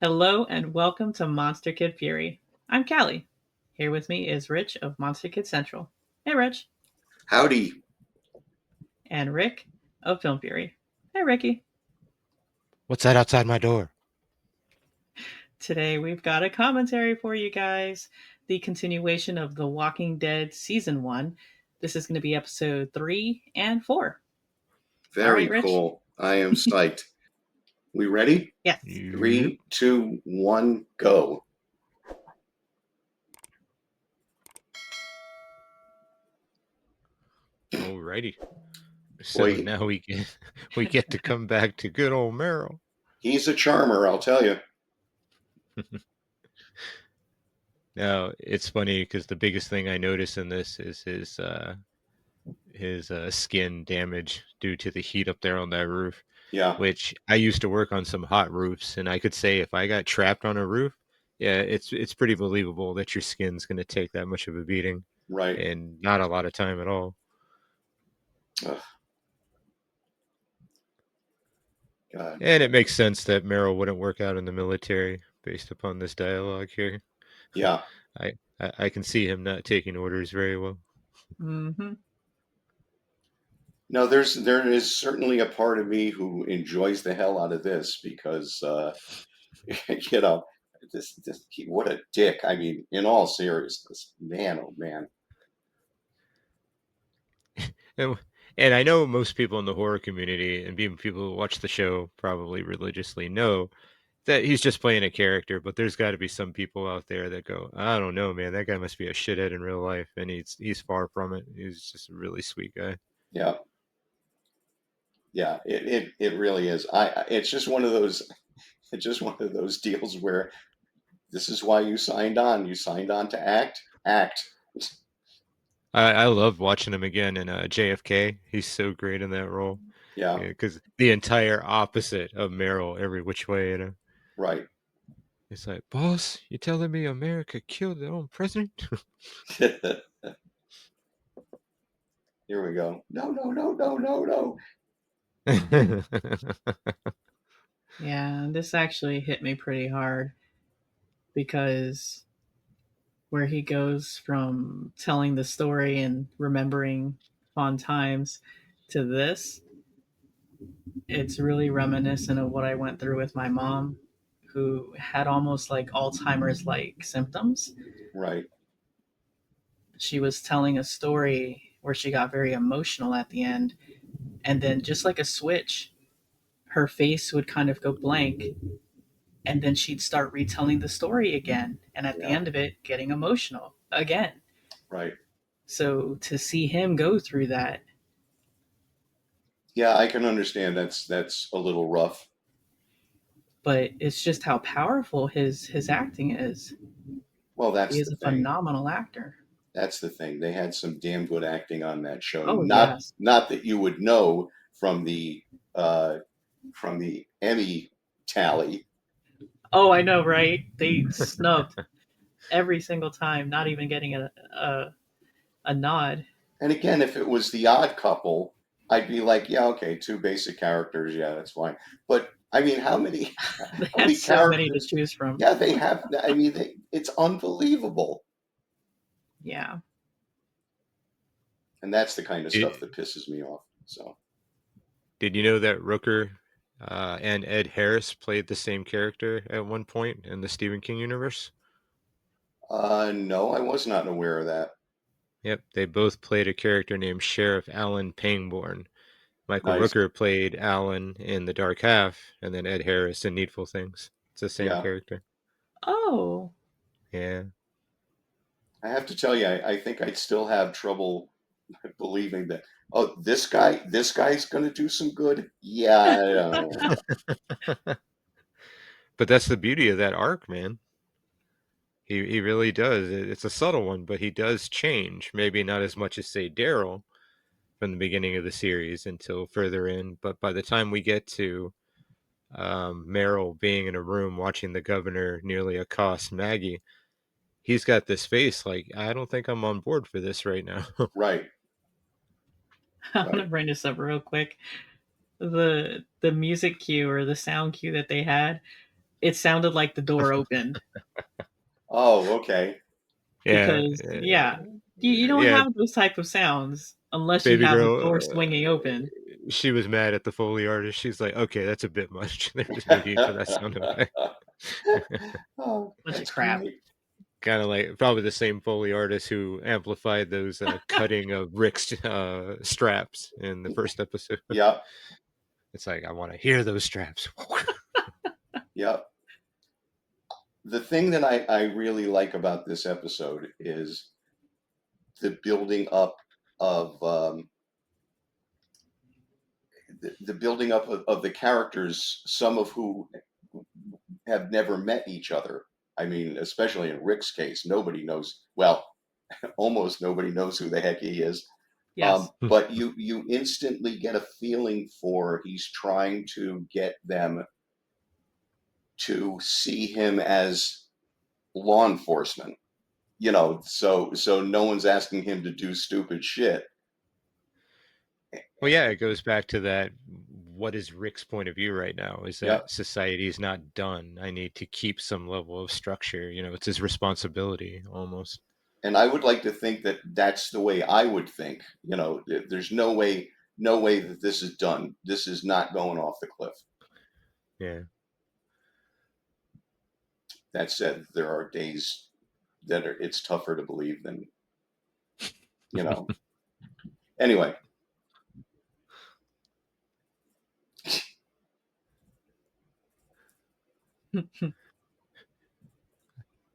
Hello and welcome to MonsterKid Fury. I'm Callie. Here with me is Rich of Monster Kid Central. Hey, Rich. Howdy. And Rick of Film Fury. Hey, Ricky. What's that outside my door? Today we've got a commentary for you guys. The continuation of The Walking Dead Season 1. This is going to be episode 3 and 4. All Very right, Rich? cool. I am psyched. We ready? Yes. Yep. 3, 2, 1, go. Alrighty. So Boy, now we get to come back to good old Meryl. he's a charmer, I'll tell you. Now it's funny because the biggest thing I notice in this is his skin damage due to the heat up there on that roof. Yeah, Which I used to work on some hot roofs, and I could say if I got trapped on a roof, yeah, it's pretty believable that your skin's going to take that much of a beating, right. and not a lot of time at all. Ugh, God. And it makes sense that Meryl wouldn't work out in the military based upon this dialogue here. Yeah. I can see him not taking orders very well. Mm-hmm. No, there is certainly a part of me who enjoys the hell out of this because, you know, what a dick. I mean, in all seriousness, man, oh man. And, and I know most people in the horror community and even people who watch the show probably religiously know that he's just playing a character, but there's got to be some people out there that go, I don't know, man, that guy must be a shithead in real life, and he's far from it. He's just a really sweet guy. Yeah, yeah, it really is. It's just one of those, it's just one of those deals where this is why you signed on. You signed on to act, act. I love watching him again in JFK. He's so great in that role. Yeah, Yeah, because the entire opposite of Meryl every which way, right. It's like, boss, you telling me America killed their own president? Here we go. No, no, no, no, no, no. Yeah, this actually hit me pretty hard because where he goes from telling the story and remembering fond times to this, it's really reminiscent of what I went through with my mom, who had almost like Alzheimer's like symptoms. Right. She was telling a story where she got very emotional at the end, and then just like a switch, her face would kind of go blank, and then she'd start retelling the story again, and at the Yeah. end of it, getting emotional again. Right. So to see him go through that, Yeah, I can understand. That's a little rough. but it's just how powerful his acting is. Well, He that's is the a thing. phenomenal actor. That's the thing. They had some damn good acting on that show. Oh Not yes. not that you would know uh from the Emmy tally. Oh, I know, right? They snubbed every single time, not even getting a nod. And again, if it was the Odd Couple, I'd be like, yeah, okay, two basic characters, yeah, that's fine. But I mean, how many They how had many so many to characters? choose from. Yeah, they have. I mean, it's unbelievable, Yeah. and that's the kind of stuff Did, that pisses me off. So, did you know that Rooker and Ed Harris played the same character at one point in the Stephen King universe? no, I was not aware of that. Yep, they both played a character named Sheriff Alan Pangborn. Michael Nice. Rooker played Alan in The Dark Half, and then Ed Harris in Needful Things. It's the same Yeah, character. Oh. Yeah. I have to tell you, I think I'd still have trouble believing that. Oh, this guy's going to do some good. Yeah, I don't know. But that's the beauty of that arc, man. He really does. It's a subtle one, but he does change. Maybe not as much as say Daryl from the beginning of the series until further in. But by the time we get to Meryl being in a room watching the governor nearly accost Maggie, he's got this face like, I don't think I'm on board for this right now. Right, I'm gonna right. bring this up real quick. The music cue or the sound cue that they had it sounded like the door opened. Oh, okay. Yeah, Because you don't yeah. have those type of sounds unless you Baby have a girl, door swinging open. she was mad at the Foley artist. She's like, okay, that's a bit much. There's no need for that sound effect. Oh, Bunch of that's crap. great. Kind of like probably the same Foley artist who amplified those cutting of Rick's straps in the first episode. Yep. It's like, I want to hear those straps. Yep. The thing that I really like about this episode is the building up of the building up of the characters, some of who have never met each other. I mean, especially in Rick's case, nobody knows. Well, almost nobody knows who the heck he is. Yes. But you instantly get a feeling for he's trying to get them to see him as law enforcement. You know, so no one's asking him to do stupid shit. Well, yeah, it goes back to that. What is Rick's point of view right now? Is Yeah. that society is not done. I need to keep some level of structure. It's his responsibility almost. And I would like to think that that's the way I would think. You know, there's no way that this is done. This is not going off the cliff. Yeah. That said, there are days that it's tougher to believe than, Anyway.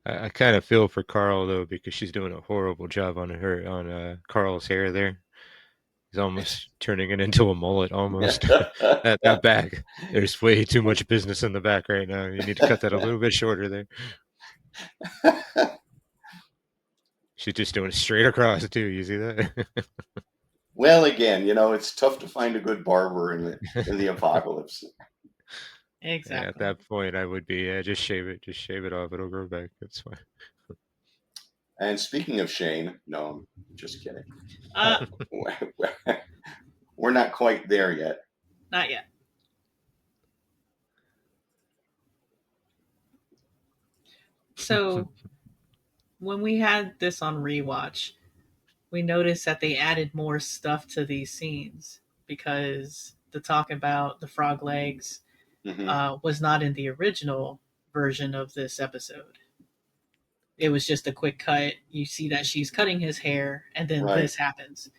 I kind of feel for Carl though, because she's doing a horrible job on Carl's hair there. He's almost turning it into a mullet almost. that back. There's way too much business in the back right now. You need to cut that a little bit shorter there. She's just doing it straight across too. You see that? Well, again, it's tough to find a good barber in the apocalypse. Exactly. Yeah, at that point, I would be just shave it off. It'll grow back. That's fine. And speaking of Shane, no, I'm just kidding. We're not quite there yet. Not yet. So when we had this on rewatch, we noticed that they added more stuff to these scenes because the talk about the frog legs was not in the original version of this episode. It was just a quick cut. You see that she's cutting his hair, and then this happens.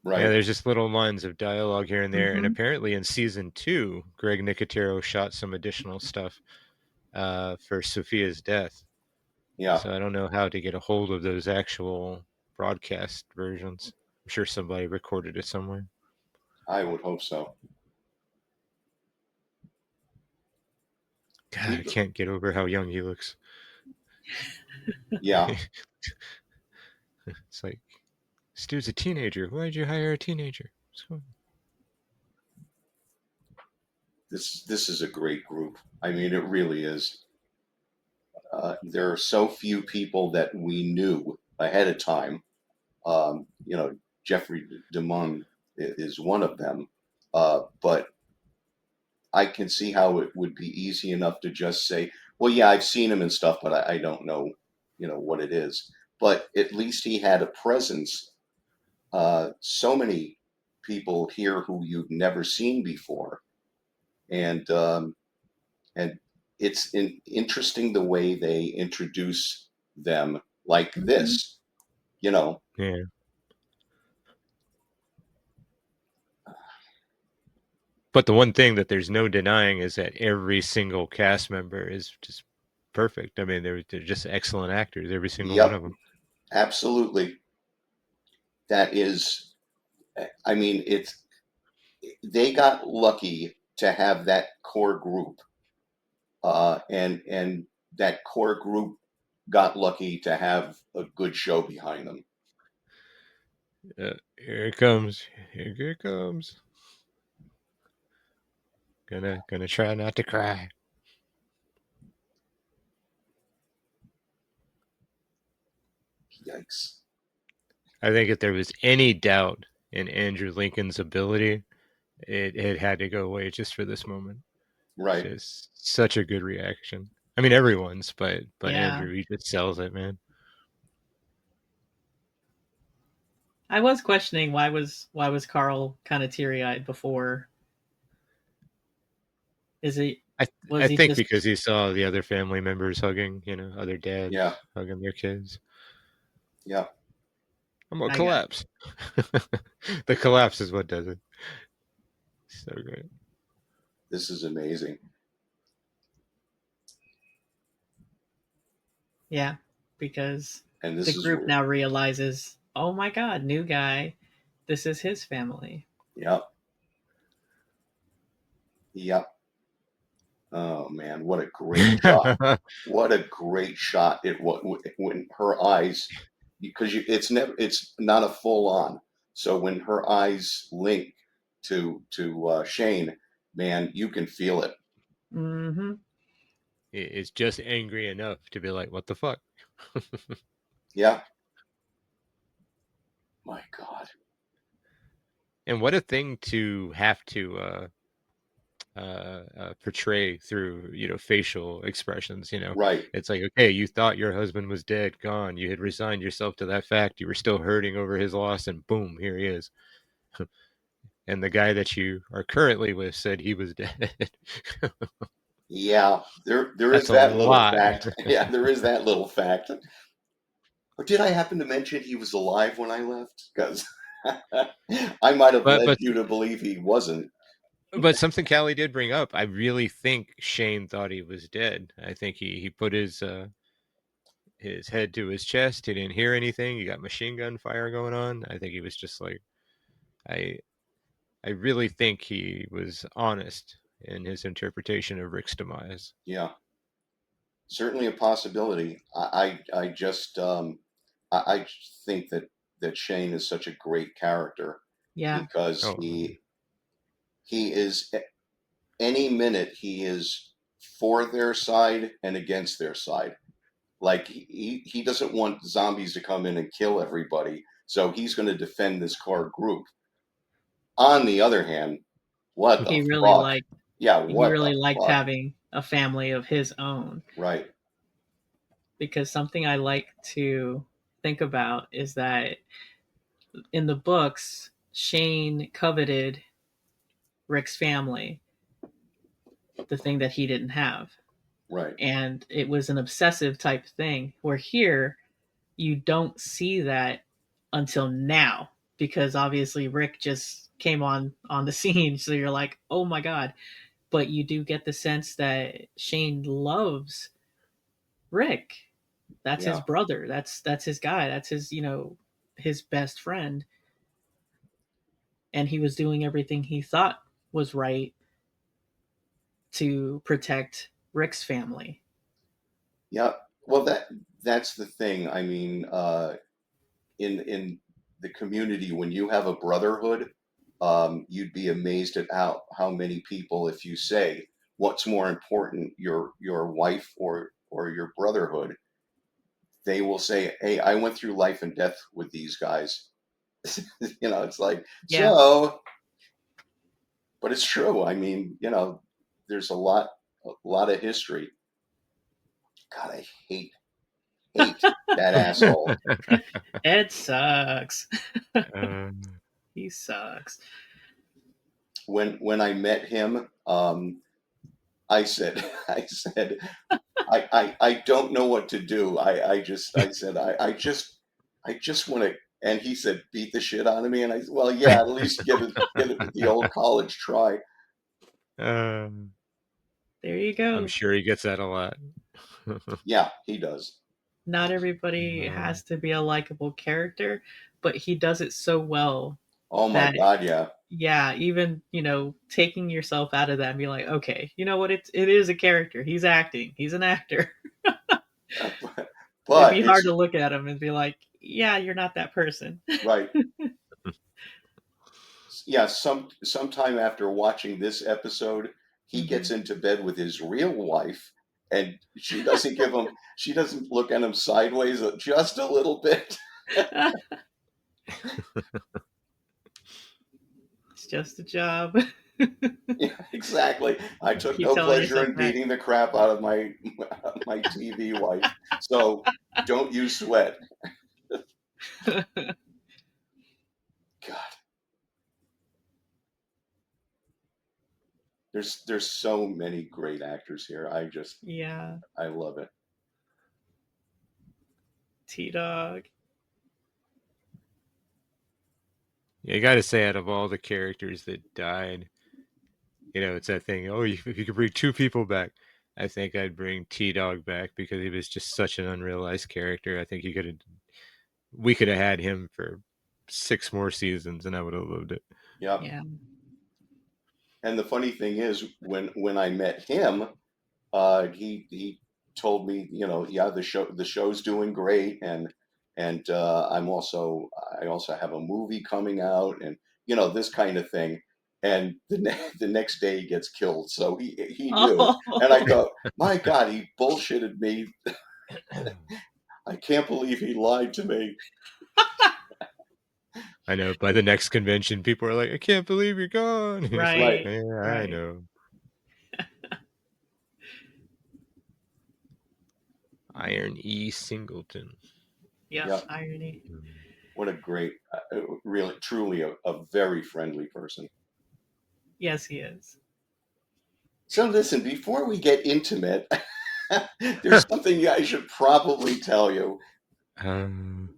Right. Yeah, there's just little lines of dialogue here and there, and apparently in season 2, Greg Nicotero shot some additional stuff for Sophia's death. Yeah. So I don't know how to get a hold of those actual broadcast versions. I'm sure somebody recorded it somewhere. I would hope so. God, I can't get over how young he looks. Yeah. It's like, this dude's a teenager. Why'd you hire a teenager? This is a great group. I mean, it really is. There are so few people that we knew ahead of time. Jeffrey DeMunn is one of them. But I can see how it would be easy enough to just say, well, yeah, I've seen him and stuff, but I don't know, what it is. But at least he had a presence. So many people here who you've never seen before. And it's interesting the way they introduce them like this, Yeah. But the one thing that there's no denying is that every single cast member is just perfect. I mean, they're just excellent actors, every single one of them. Absolutely. That is, I mean, they got lucky to have that core group. And that core group got lucky to have a good show behind them. Here it comes. Here it comes. Gonna try not to cry. Yikes. I think if there was any doubt in Andrew Lincoln's ability, it had to go away just for this moment. Right. Just such a good reaction. I mean, everyone's, but Yeah. Andrew, he just sells it, man. I was questioning why was Carl kind of teary eyed before? Is he was I he think just because he saw the other family members hugging, other dads Yeah. hugging their kids. Yeah. I'm gonna I got collapse. The collapse is what does it. So great. This is amazing. yeah, because And the this is group where, now realizes, oh my god, new guy, this is his family. yep. Yep. Oh man, what a great shot. What a great shot it was when her eyes, because it's not a full on. So when her eyes link to Shane, man, you can feel it. Mm-hmm. It's just angry enough to be like, what the fuck? Yeah. My God. And what a thing to have to portray through facial expressions. Right. It's like, okay, you thought your husband was dead, gone, you had resigned yourself to that fact, you were still hurting over his loss, and boom, here he is. And the guy that you are currently with said he was dead. Yeah. There is That's a that little lot. fact. Yeah, there is that little fact. But did I happen to mention he was alive when I left? Because I might have but led but you to believe he wasn't. but something Callie did bring up, I really think Shane thought he was dead. I think he put his head to his chest. He didn't hear anything. He got machine gun fire going on. I think he was just like, I I really think he was honest in his interpretation of Rick's demise. Yeah. Certainly a possibility. I just I think that Shane is such a great character Yeah. because Oh, he is any minute he is for their side and against their side. Like he doesn't want zombies to come in and kill everybody, so he's going to defend this core group. On the other hand, what the He really fuck? liked Yeah, he what the really liked fuck? having a family of his own, Right. because something I like to think about is that in the books, Shane coveted Rick's family, the thing that he didn't have. Right. And it was an obsessive type thing. Where here, you don't see that until now, because obviously Rick just came on the scene, so you're like, oh my god. But you do get the sense that Shane loves Rick. That's his Yeah. brother. That's his guy. That's his his best friend, and he was doing everything he thought was right to protect Rick's family. Yeah. Well, that's the thing. I mean, in the community, when you have a brotherhood, you'd be amazed at how many people, if you say what's more important, your wife or your brotherhood, they will say, "Hey, I went through life and death with these guys." It's like Yeah. so, but it's true. I mean, there's a lot of history. God, I hate that asshole. Ed sucks. um, He sucks. When I met him, I said, I don't know what to do. I said, I just want to. And he said, beat the shit out of me. And I said, well, yeah, at least get it with the old college try. um, There you I'm go. sure he gets that a lot. Yeah, he does. Not everybody Um, has to be a likable character, but he does it so well Oh my that, God, yeah. yeah, even, taking yourself out of that and be like, okay, you know what, it is a character. He's acting. He's an actor. It'd But be hard it's to look at him and be like, yeah, you're not that person. right. Yeah, sometime after watching this episode, he gets Mhm. into bed with his real wife, and she doesn't look at him sideways just a little bit. It's just a job. Yeah, exactly. I took Keep no telling pleasure yourself in that. beating the crap out of my my TV wife. So don't you sweat. God, there's so many great actors here. Yeah, I love it. T-Dog. Yeah, I gotta say, out of all the characters that died, it's that thing. Oh, if you could bring two people back, I think I'd bring T-Dog back because he was just such an unrealized character. I think we could have had him for 6 more seasons, and I would have loved it. Yep. Yeah. And the funny thing is, when I met him, he told me, yeah, the show's doing great, and I also have a movie coming out, and this kind of thing. And the next day he gets killed, so he knew. And I Oh, thought, my God, he bullshitted me. I can't believe he lied to me. I know. By the next convention, people are like, "I can't believe you're gone." It's like, Right. right, yeah, I right. know. Iron E. Singleton. Yep, Yeah. irony. What a great, really, truly a very friendly person. Yes, he is. So listen, before we get intimate, there's something I should probably tell you. Um,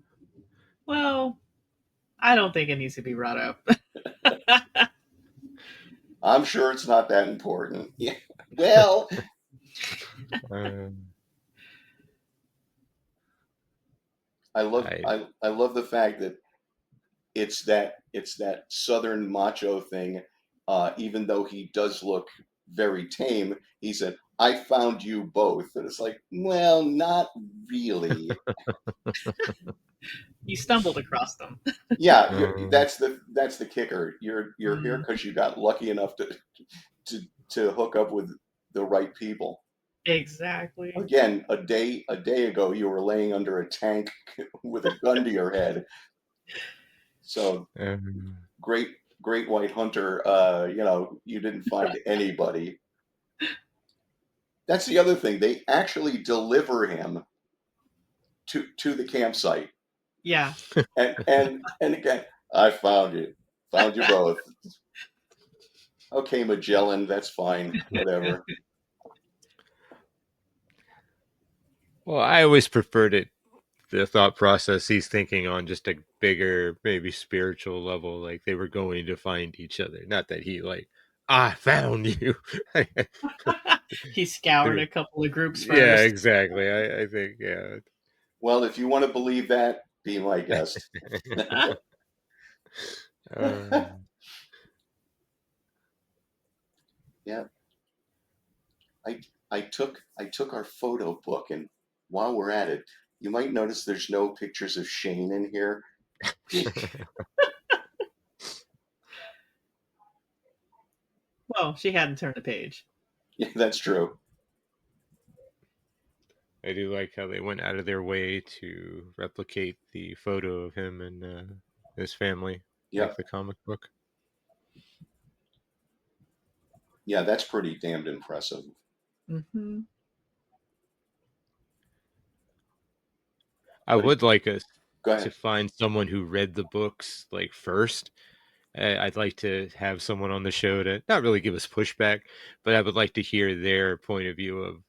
Well, I don't think it needs to be brought up. I'm sure it's not that important. Yeah. Well, um, I I love the fact that it's that southern macho thing. Even though he does look very tame, he said, "I found you both," and it's like, well, not really. You stumbled across them. Yeah, um, that's the kicker. You're here Mm, because you got lucky enough to to hook up with the right people. exactly. Again, a day ago, you were laying under a tank with a gun to your head. So um, great, great white hunter. You didn't find anybody. That's the other thing. They actually deliver him to the campsite, Yeah. and again, I found you both. Okay, Magellan, that's fine, whatever. well, I always preferred it. The thought process he's thinking on just a bigger, maybe spiritual level, like they were going to find each other. Not that he like, I found you. He scoured There- a couple of groups yeah, first. exactly. I think, yeah. Well, if you want to believe that, be my guest. um, Yeah, I I took our photo book, and while we're at it, you might notice there's no pictures of Shane in here. Well, she hadn't turned the page. Yeah, that's true. I do like how they went out of their way to replicate the photo of him and his family, Yeah, like the comic book. yeah, that's pretty damned impressive. Hmm. I But would like us go to ahead. find someone who read the books like first. I'd like to have someone on the show to not really give us pushback, but I would like to hear their point of view of.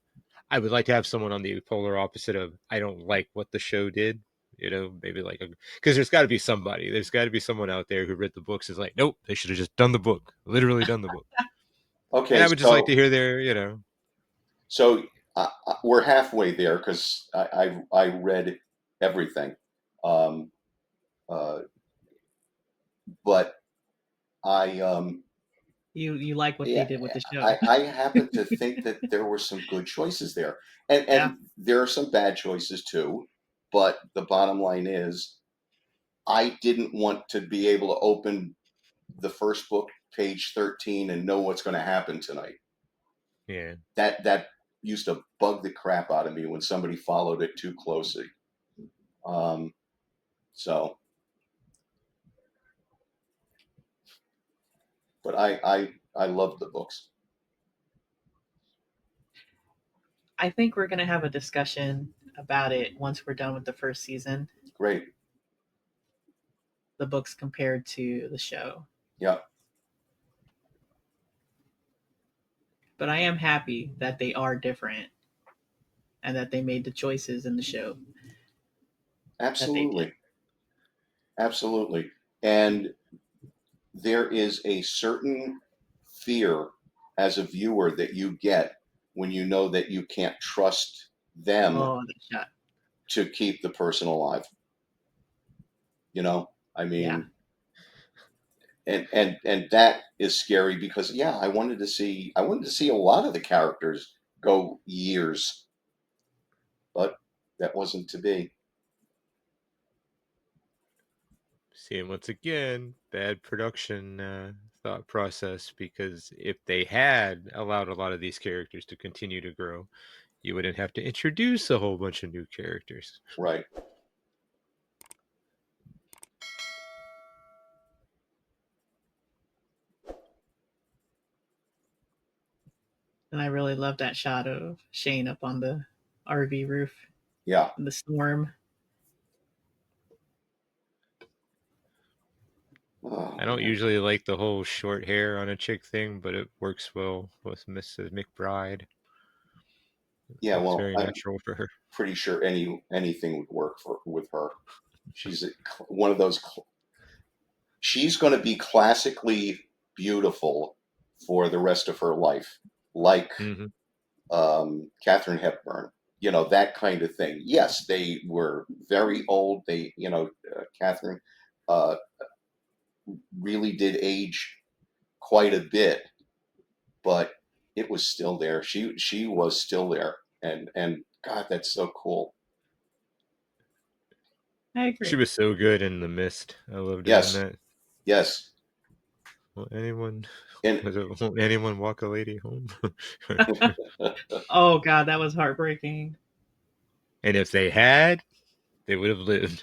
I would like to have someone on the polar opposite of I don't like what the show did. Maybe like because there's got to be somebody. There's got to be someone out there who read the books is like, nope, they should have just done the book, literally done the book. And Okay, I would just like to so hear their. so we're halfway there because I read everything, um, uh, but I You like what they yeah, did with the I, show. I happen to think that there were some good choices there, and Yeah. and there are some bad choices too. But the bottom line is, I didn't want to be able to open the first book, page 13, and know what's going to happen tonight. Yeah. That used to bug the crap out of me when somebody followed it too closely. Um, so, but I loved the books. I think we're going to have a discussion about it once we're done with the first season, Great. the books compared to the show. Yeah. But I am happy that they are different and that they made the choices in the show that they did. Absolutely. Absolutely. And there is a certain fear as a viewer that you get when you know that you can't trust them Oh, the shot. to keep the person alive. You know, I Yeah. mean, and that is scary because yeah, I wanted to see a lot of the characters go years, but that wasn't to be. See, once again, bad production thought process, because if they had allowed a lot of these characters to continue to grow, you wouldn't have to introduce a whole bunch of new characters. Right. And I really love that shot of Shane up on the RV roof Yeah. in the storm. Oh, I don't man. usually like the whole short hair on a chick thing, but it works well with Mrs. McBride. Yeah, It's well, very I'm natural for her. pretty sure anything would work with her. She's one of those. She's going to be classically beautiful for the rest of her life, like Mm-hmm. Katharine Hepburn. You know, that kind of thing. Yes, they were very old. They, Katharine uh, really did age quite a bit, but it was still there. She was still there, and God, that's so cool. I She agree. was so good in The Mist. I loved her in Yes, that. yes, Won't anyone and won't anyone walk a lady home? Oh, God, that was heartbreaking. And if they had, they would have lived.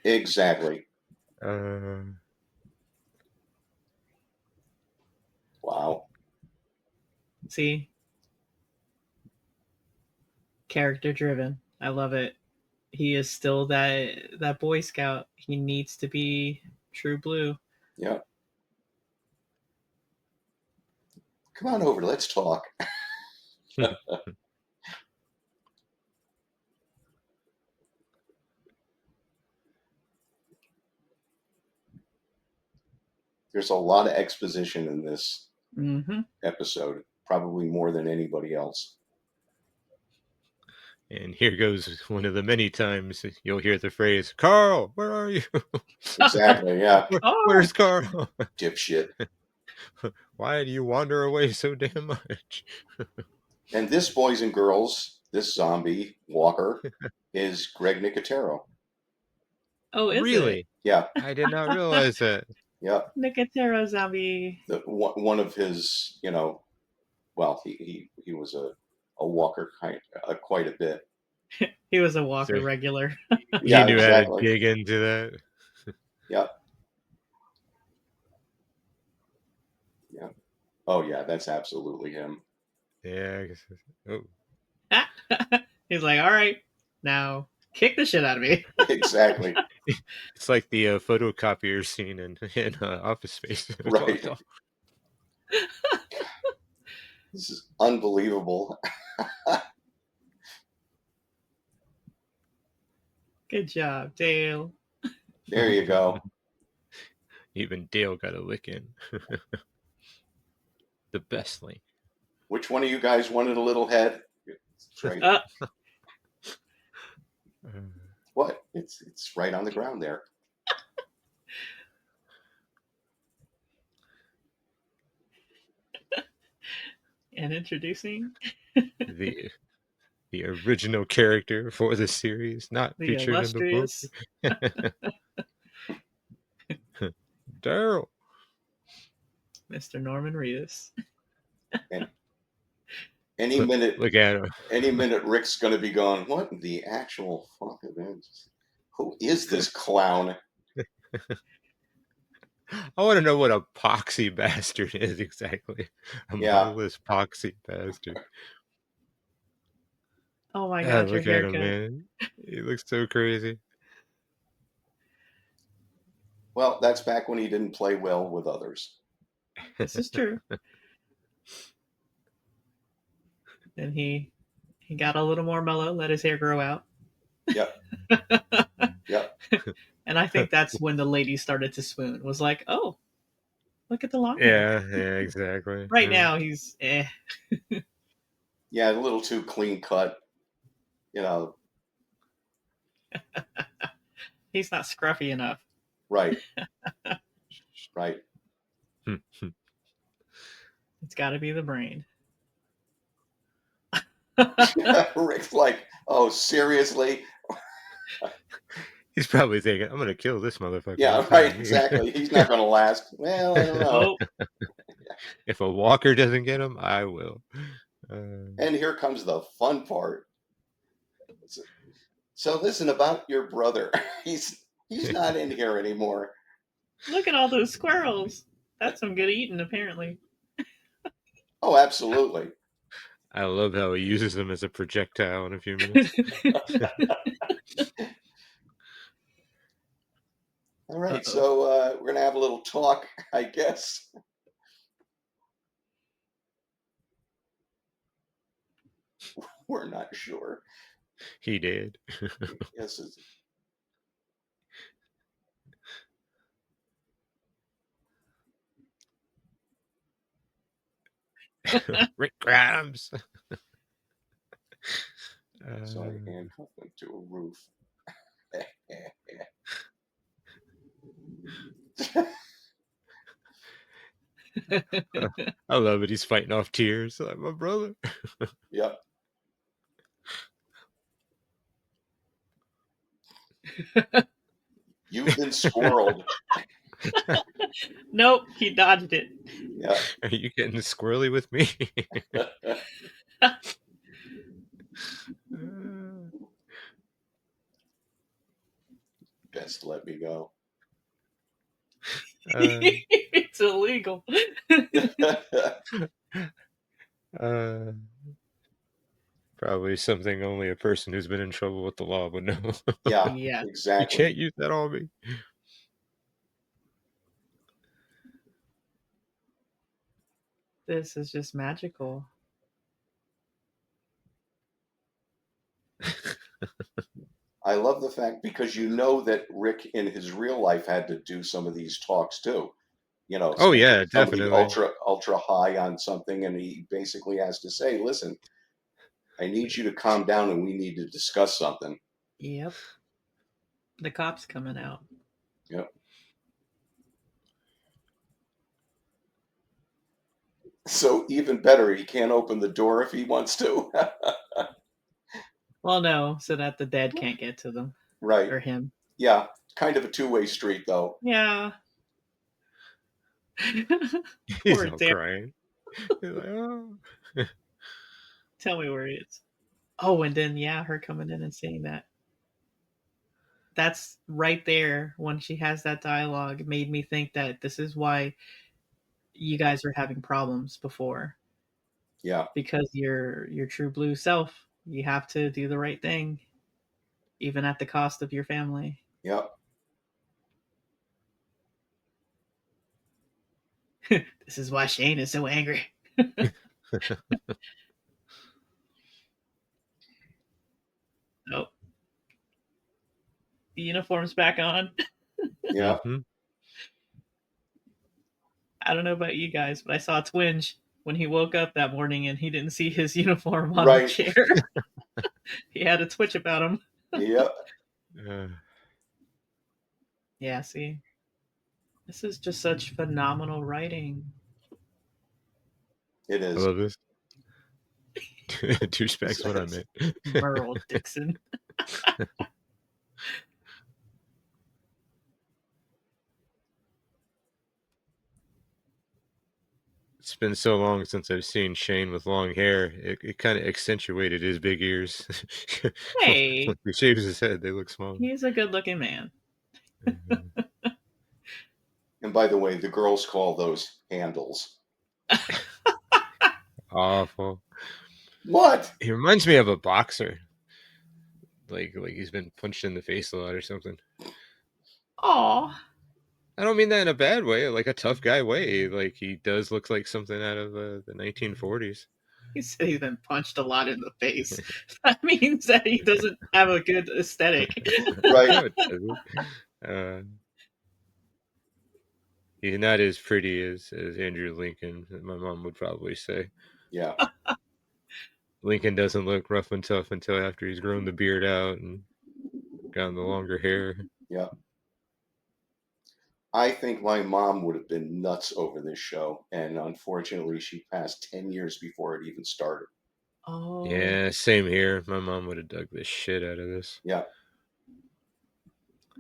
exactly. uh, Wow. See, character driven. I love it. He is still that Boy Scout. He needs to be true blue. Yeah. Come on over. Let's talk. There's a lot of exposition in this Mm-hmm. episode, probably more than anybody else. and here goes one of the many times you'll hear the phrase, "Carl, where are you? Exactly. Yeah. Where's Carl? Dipshit. Why do you wander away so damn much?" And this, boys and girls, this zombie walker is Greg Nicotero. Oh, is it? Really? Yeah. I did not realize that. Yeah. Nicotero zombie. One of his, well, he was a walker quite a bit. He was a So Walker regular. he Yeah, knew how to exactly. dig into that. Yeah. Yeah. Oh yeah, that's absolutely him. Yeah. Oh, He's like, all right, now kick the shit out of me. Exactly. it's like the photocopier scene in Office Space. Right. This is unbelievable. Good job, Dale. There you go. Even Dale got a lick in. The best link. Which one of you guys wanted a little head? It's right. What? It's right on the ground there. And introducing the the original character for the series, not the featured in the book. illustrious Daryl. Mr. Norman Reedus. And any minute, Look at him. Rick's going to be going, what the actual fuck is this? Who is this clown? I want to know what a poxy bastard is exactly. A Yeah. mindless poxy bastard. Oh my God, god, your look at him, haircut. man. He looks so crazy. Well, that's back when he didn't play well with others. This is true. And he got a little more mellow, let his hair grow out. Yep. Yep. And I think that's when the lady started to swoon. Was like, oh, look at the long hair. Yeah, exactly. Right now he's Yeah, a little too clean cut. You know, he's not scruffy enough. right. Right. It's got to be the brain. Rick's like, oh, seriously? He's probably thinking, I'm going to kill this motherfucker. Yeah, right, exactly. He's not going to last. Well, I don't know. Oh, If a walker doesn't get him, I will. And here comes the fun part. So listen about your brother. He's not in here anymore. look at all those squirrels. That's some good eating, apparently. Oh, absolutely. I love how he uses them as a projectile in a few minutes. All right, Uh-oh. so we're going to have a little talk, I guess. We're not sure. He did. Yes, it's... Rick Grimes. So I handcuff him to a roof. I love it. He's fighting off tears. Like, my brother. Yep. You've been squirreled. Nope, he dodged it. Yeah. Are you getting squirrely with me? Best let me go. It's illegal. Probably something only a person who's been in trouble with the law would know. Yeah, Yeah. exactly. You can't use that on me. This is just magical. I love the fact because you know that Rick in his real life had to do some of these talks too. You know, Oh yeah, somebody definitely. ultra high on something, and he basically has to say, "Listen, I need you to calm down, and we need to discuss something." Yep. The cops coming out. Yep. So even better, he can't open the door if he wants to. Well, no, so that the dead can't get to them Right. or him. Yeah. Kind of a two-way street, though. Yeah. He's Poor all Darren. crying. He's like, oh. Tell me where he is. Oh, and then yeah, her coming in and saying that. That's right there when she has that dialogue made me think that this is why you guys are having problems before. Yeah. Because your true blue self, you have to do the right thing, even at the cost of your family. Yep. This is why Shane is so angry. Oh, the uniform's back on. Yeah. Mm-hmm. I don't know about you guys, but I saw a twinge when he woke up that morning and he didn't see his uniform on the Right. chair. He had a twitch about him. Yep. Yeah, see, this is just such phenomenal writing. It I is. love this. Douchebag's what I meant. Merle Dixon. It's been so long since I've seen Shane with long hair. It kind of accentuated his big ears. Hey, When he shaves his head, they look small. he's a good-looking man. And by the way, the girls call those handles. Awful. What? He reminds me of a boxer. Like he's been punched in the face a lot or something. Aw. I don't mean that in a bad way, like a tough guy way. Like he does look like something out of the 1940s. He said he's been punched a lot in the face. That means that he doesn't have a good aesthetic. Right. No, it doesn't. He's not as pretty as Andrew Lincoln, my mom would probably say. Yeah. Lincoln doesn't look rough and tough until after he's grown the beard out and gotten the longer hair. Yeah. I think my mom would have been nuts over this show, and unfortunately, she passed 10 years before it even started. Oh. Yeah, same here. My mom would have dug the shit out of this. Yeah.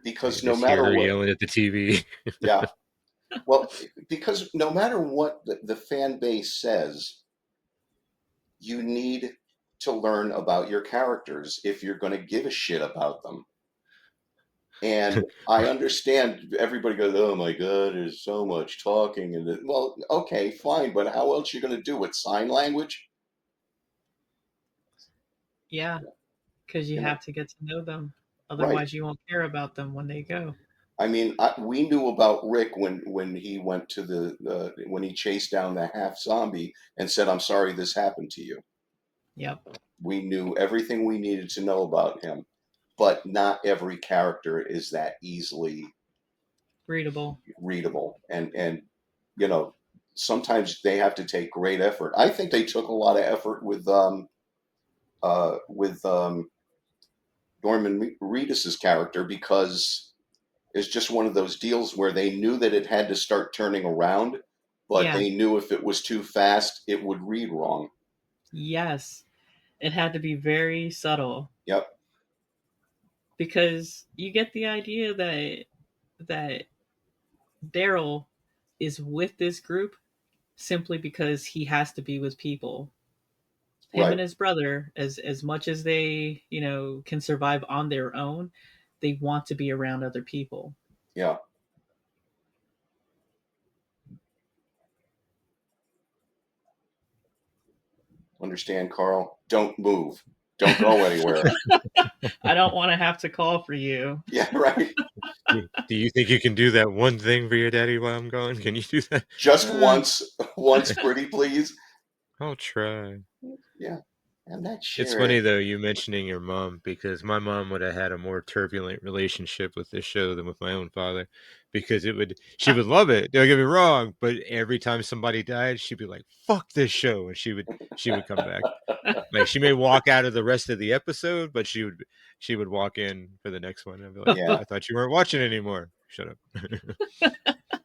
Because no Just hear matter her what, yelling at the TV. yeah. Well, because no matter what the fan base says, you need to learn about your characters if you're going to give a shit about them. And I understand everybody goes, "Oh my God, there's so much talking." And well, okay, fine, but how else are you going to do it? Sign language? Yeah, because you You know, have to get to know them. right? Otherwise, you won't care about them when they go. I mean, we knew about Rick when he went to when he chased down the half zombie and said, "I'm sorry this happened to you." Yep. We knew everything we needed to know about him, but not every character is that easily Readable. readable, and you know, sometimes they have to take great effort. I think they took a lot of effort with Norman Reedus's character, because it's just one of those deals where they knew that it had to start turning around, but Yeah. they knew if it was too fast, it would read wrong. Yes. It had to be very subtle Yep. because you get the idea that Daryl is with this group simply because he has to be with people. Him Right. and his brother, as much as they, can survive on their own, they want to be around other people. Yeah. Understand, Carl? Don't move. Don't go anywhere. I don't want to have to call for you. Yeah, right. Do you think you can do that one thing for your daddy while I'm gone? Can you do that? Just once, pretty please. I'll try. Yeah. I'm not It's sure. funny though you mentioning your mom, because my mom would have had a more turbulent relationship with this show than with my own father, because she would love it. Don't get me wrong, but every time somebody died, she'd be like, "Fuck this show," and she would come back. Like she may walk out of the rest of the episode, but she would walk in for the next one. I'd be like, Yeah. "I thought you weren't watching anymore. Shut up."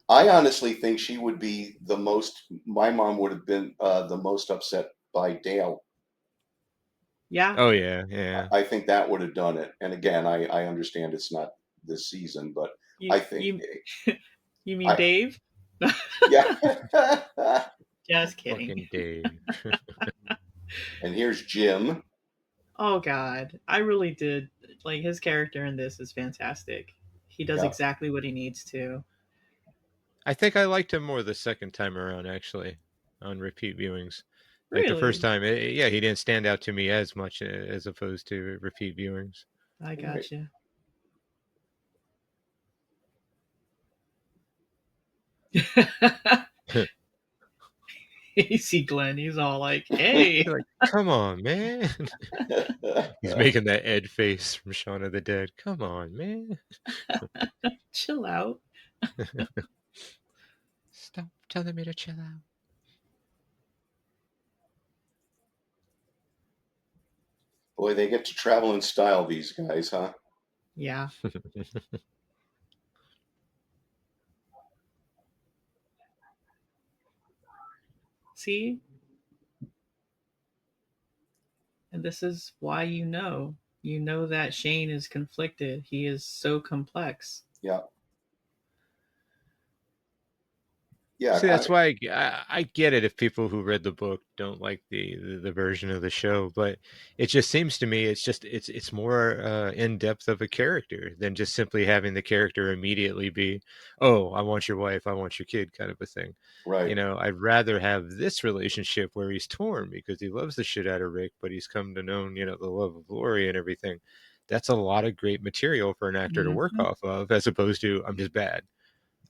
I honestly think she would be the most. My mom would have been the most upset by Dale. Yeah. Oh yeah, yeah. I think that would have done it. And again, I understand it's not this season, but You I think you you mean I Dave? yeah. Just kidding. Fucking Dave. And here's Jim. Oh God, I really did like his character in this is fantastic. He does Yeah. exactly what he needs to. I think I liked him more the second time around, actually, on repeat viewings. Like the first Really, time, yeah, he didn't stand out to me as much as opposed to repeat viewings. I Right. got you. You see Glenn, he's all like, "Hey, You're like, come on, man. He's making that Ed face from Shaun of the Dead. Come on, man. chill out." Stop telling me to chill out. Boy, they get to travel in style, these guys, huh? Yeah. See, and this is why you know that Shane is conflicted. He is so complex. Yeah. Yeah, See, that's why I get it if people who read the book don't like the version of the show, but it just seems to me it's more in depth of a character than just simply having the character immediately be, oh, I want your wife, I want your kid, kind of a thing. right. I'd rather have this relationship where he's torn because he loves the shit out of Rick, but he's come to know, the love of Lori and everything. That's a lot of great material for an actor to work Hmm. off of, as opposed to I'm just bad.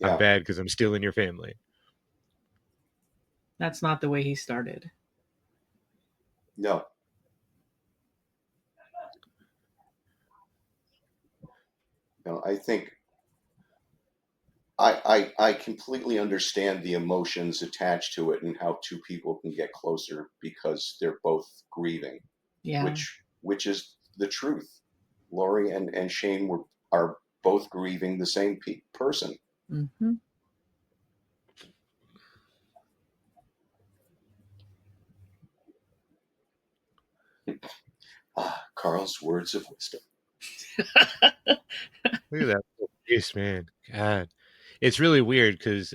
I'm Yeah, bad because I'm stealing your family. That's not the way he started. no, no. I think I completely understand the emotions attached to it and how two people can get closer because they're both grieving, Yeah. which is the truth. Lori and Shane are both grieving the same person. Hmm. Ah, Carl's words of wisdom. Look at that little face, man. God, it's really weird because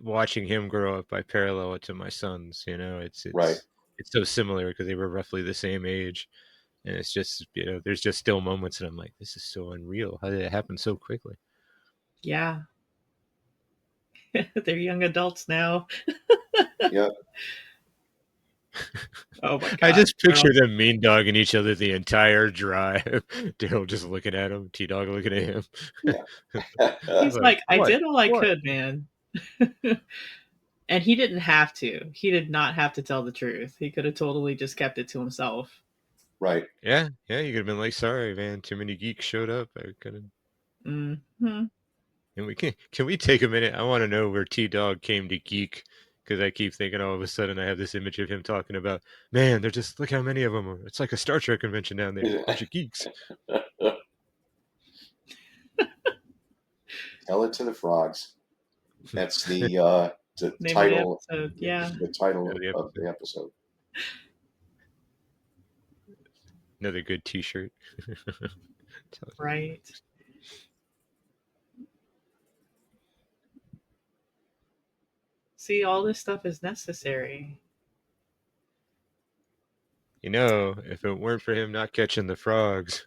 watching him grow up, I parallel it to my sons. It's Right. it's so similar because they were roughly the same age, and it's just there's just still moments, and I'm like, this is so unreal. How did it happen so quickly? Yeah. They're young adults now. Yep. Oh my I God, just picture Carl. them mean dogging each other the entire drive. Daryl just looking at him, T Dog looking at him. Yeah. He's Like, like, I what? did all I What? could, man. And he didn't have to. He did not have to tell the truth. He could have totally just kept it to himself. Right. Yeah, yeah. You could have been like, sorry, man. Too many geeks showed up. I couldn't. Hmm. And can we take a minute? I want to know where T Dog came to geek, because I keep thinking all of a sudden I have this image of him talking about, man, they're just look how many of them are. It's like a Star Trek convention down there, bunch of geeks. Tell it to the frogs. That's the Name of the title. episode. Yeah. The Know title the of episode. the episode. Another good T-shirt. Right. See, all this stuff is necessary. If it weren't for him not catching the frogs,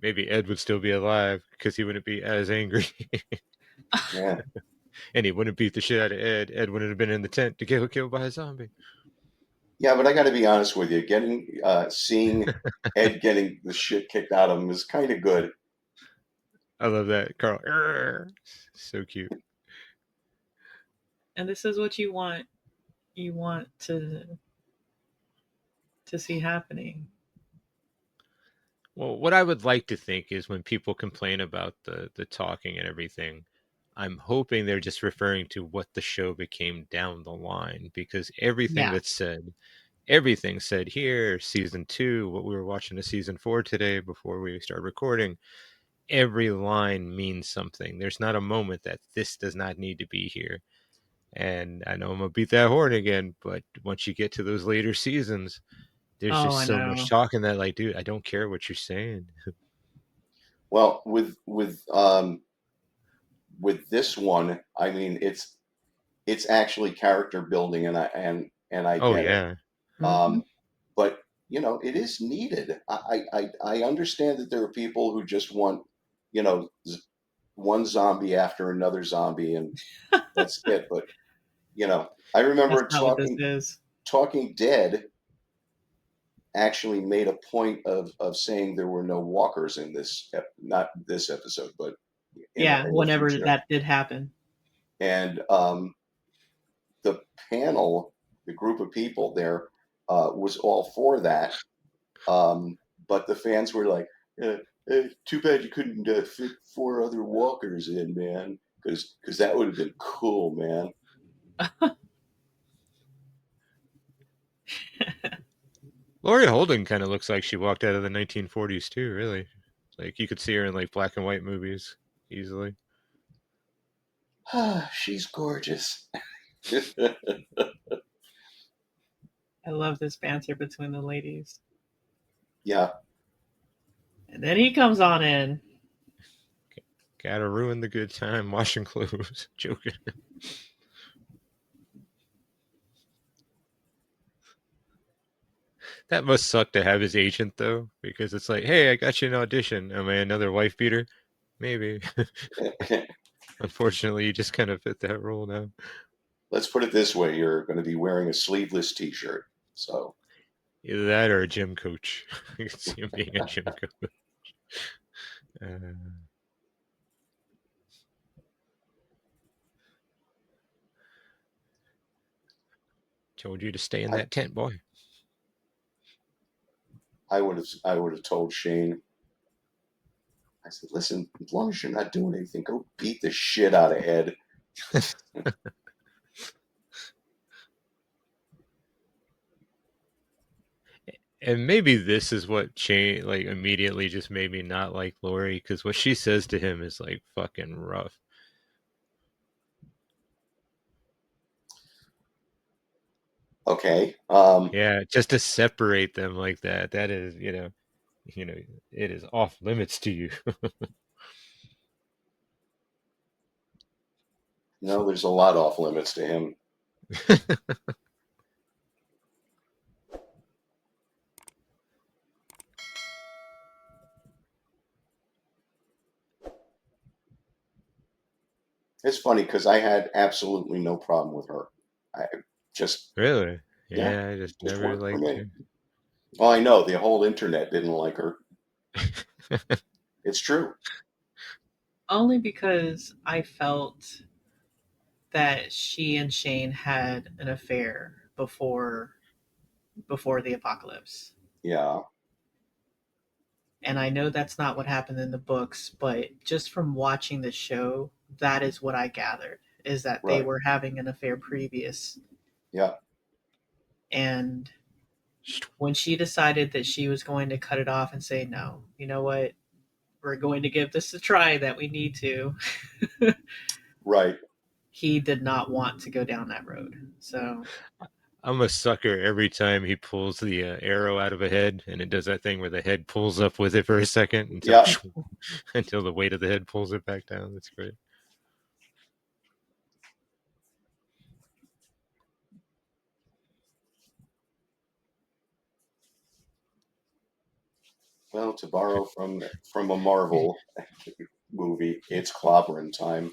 maybe Ed would still be alive because he wouldn't be as angry. Yeah. And he wouldn't beat the shit out of Ed. Ed wouldn't have been in the tent to get killed by a zombie. Yeah, but I got to be honest with you. Seeing Ed getting the shit kicked out of him is kind of good. I love that. Carl. Arr! So cute. And this is what you want. You want to see happening. Well, what I would like to think is when people complain about the talking and everything, I'm hoping they're just referring to what the show became down the line, because Yeah. everything said here, season 2, what we were watching to season 4 today before we started recording, every line means something. There's not a moment that this does not need to be here. And I know I'm gonna beat that horn again, but once you get to those later seasons, there's Oh, just I so much know. talking that, like, dude, I don't care what you're saying. Well, with this one, I mean, it's actually character building, and I Oh get it. yeah. Hmm. But it is needed. I understand that there are people who just want you know one zombie after another zombie, and that's it. But I That's remember not what this talking is. Talking Dead actually made a point of saying there were no walkers in not this episode, but Yeah, in the whenever future. that did happen. And the panel, the group of people there, was all for that. But the fans were like, "Too bad you couldn't fit 4 other walkers in, man, because that would have been cool, man." Laurie Holden kind of looks like she walked out of the 1940s too, really. Like you could see her in like black and white movies easily. She's gorgeous. I love this banter between the ladies. Yeah. And then he comes on in. Gotta ruin the good time washing clothes. Joking. That must suck to have his agent though, because it's like, hey, I got you an audition. Am I another wife beater? Maybe. Unfortunately, you just kind of fit that role now. Let's put it this way: you're going to be wearing a sleeveless T-shirt, so Either that or a gym coach. I can see him being a gym coach. Told you to stay in I, that tent, boy. I would have told Shane. I said, listen, as long as you're not doing anything, go beat the shit out of Ed. And maybe this is what changed, like, immediately just made me not like Lori, because what she says to him is like fucking rough. Okay. Yeah, just to separate them like that is, it is off limits to you. No, there's a lot off limits to him. It's funny because I had absolutely no problem with her. I just, Really? yeah, Yeah, I just just never worked for liked me. her. Well, I know the whole internet didn't like her. It's true. Only because I felt that she and Shane had an affair before the apocalypse. Yeah, And I know that's not what happened in the books, but just from watching the show, that is what I gathered is that they right. were having an affair previous. Yeah, And when she decided that she was going to cut it off and say, no, you know what? We're going to give this a try that we need to. right. He did not want to go down that road. So, I'm a sucker every time he pulls the arrow out of a head, and it does that thing where the head pulls up with it for a second until Yeah. until the weight of the head pulls it back down. That's great. Well, to borrow from a Marvel movie, it's clobbering time.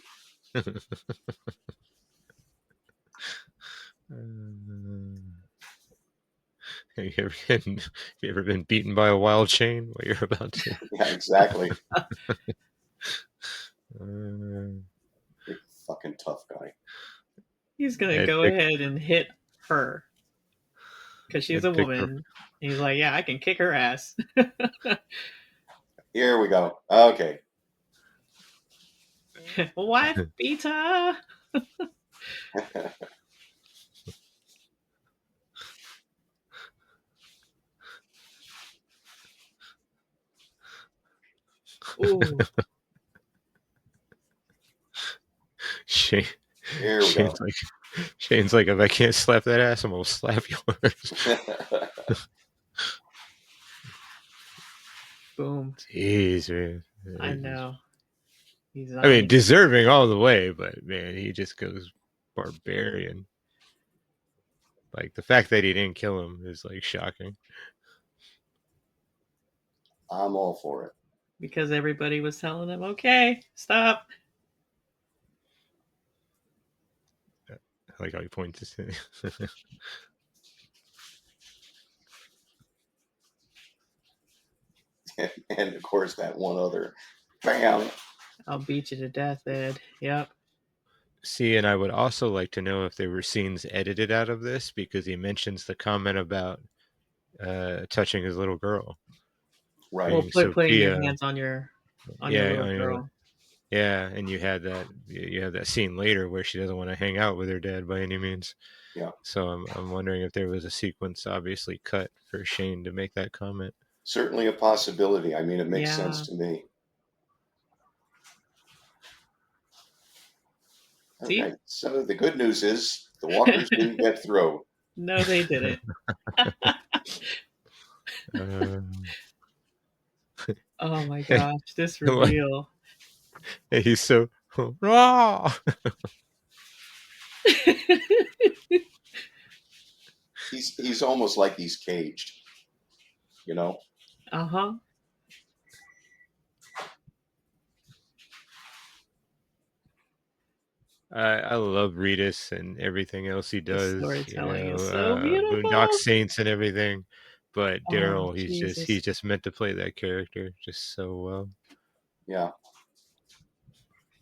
Have you ever been beaten by a wild chain? What you're about to? Yeah, exactly. Uh, Big fucking tough guy. he's going to Ed go picked ahead and hit her because she's Ed a picked her. woman. He's like, yeah, I can kick her ass. Here we go. Okay. Wife beater. Ooh. Shane, Here we go. Shane's like, if I can't slap that ass, I'm gonna slap yours. Boom. Jeez, man. I know. He's I mean, eyeing. deserving all the way, but man, he just goes barbarian. Like the fact that he didn't kill him is like shocking. I'm all for it. Because everybody was telling him, okay, stop. I like how he points to And of course, that one other, bam. I'll beat you to death, Ed. Yep. See, and I would also like to know if there were scenes edited out of this because he mentions the comment about touching his little girl Right. Well, being putting your Sophia. hands on your Yeah, little girl. yeah, and you have that scene later where she doesn't want to hang out with her dad by any means. Yeah. So I'm wondering if there was a sequence obviously cut for Shane to make that comment. Certainly a possibility. I mean, it makes sense Yeah. to me. See? Okay. So the good news is the walkers didn't get through. No, they didn't. Um, Oh my gosh, this reveal. he's so raw. He's almost like he's caged. you know. Uh-huh. I love Reedus and everything else he The does, storytelling is so beautiful. Boondock Saints and everything. But Oh, Daryl, Jesus. he's just meant to play that character just so well. Yeah.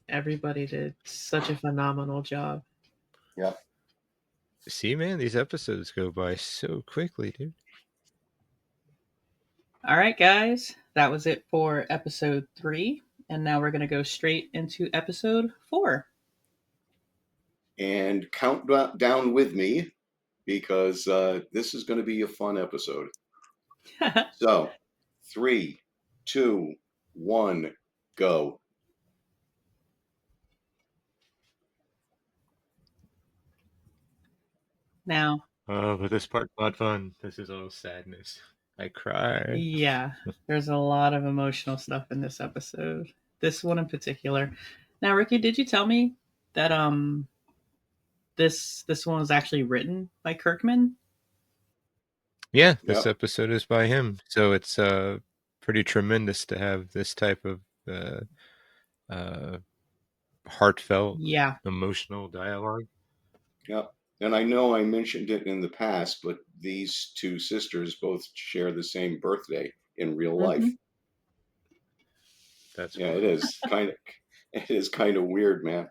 Everybody did such a phenomenal job. Yeah. See, man, these episodes go by so quickly, dude. All right, guys. That was it for episode 3. And now we're going to go straight into episode 4. And count down with me because this is going to be a fun episode. So, 3, 2, 1, go. Now, Oh, but this part's not fun. This is all sadness. I cry. yeah, there's a lot of emotional stuff in this episode. This one in particular. Now, Ricky, did you tell me that this one was actually written by Kirkman? Yeah, this Yep. episode is by him, so it's pretty tremendous to have this type of heartfelt, Yeah. emotional dialogue. Yep. And I know I mentioned it in the past, but these two sisters both share the same birthday in real life. Mhm. That's Yeah, wild. it is kind of weird, man.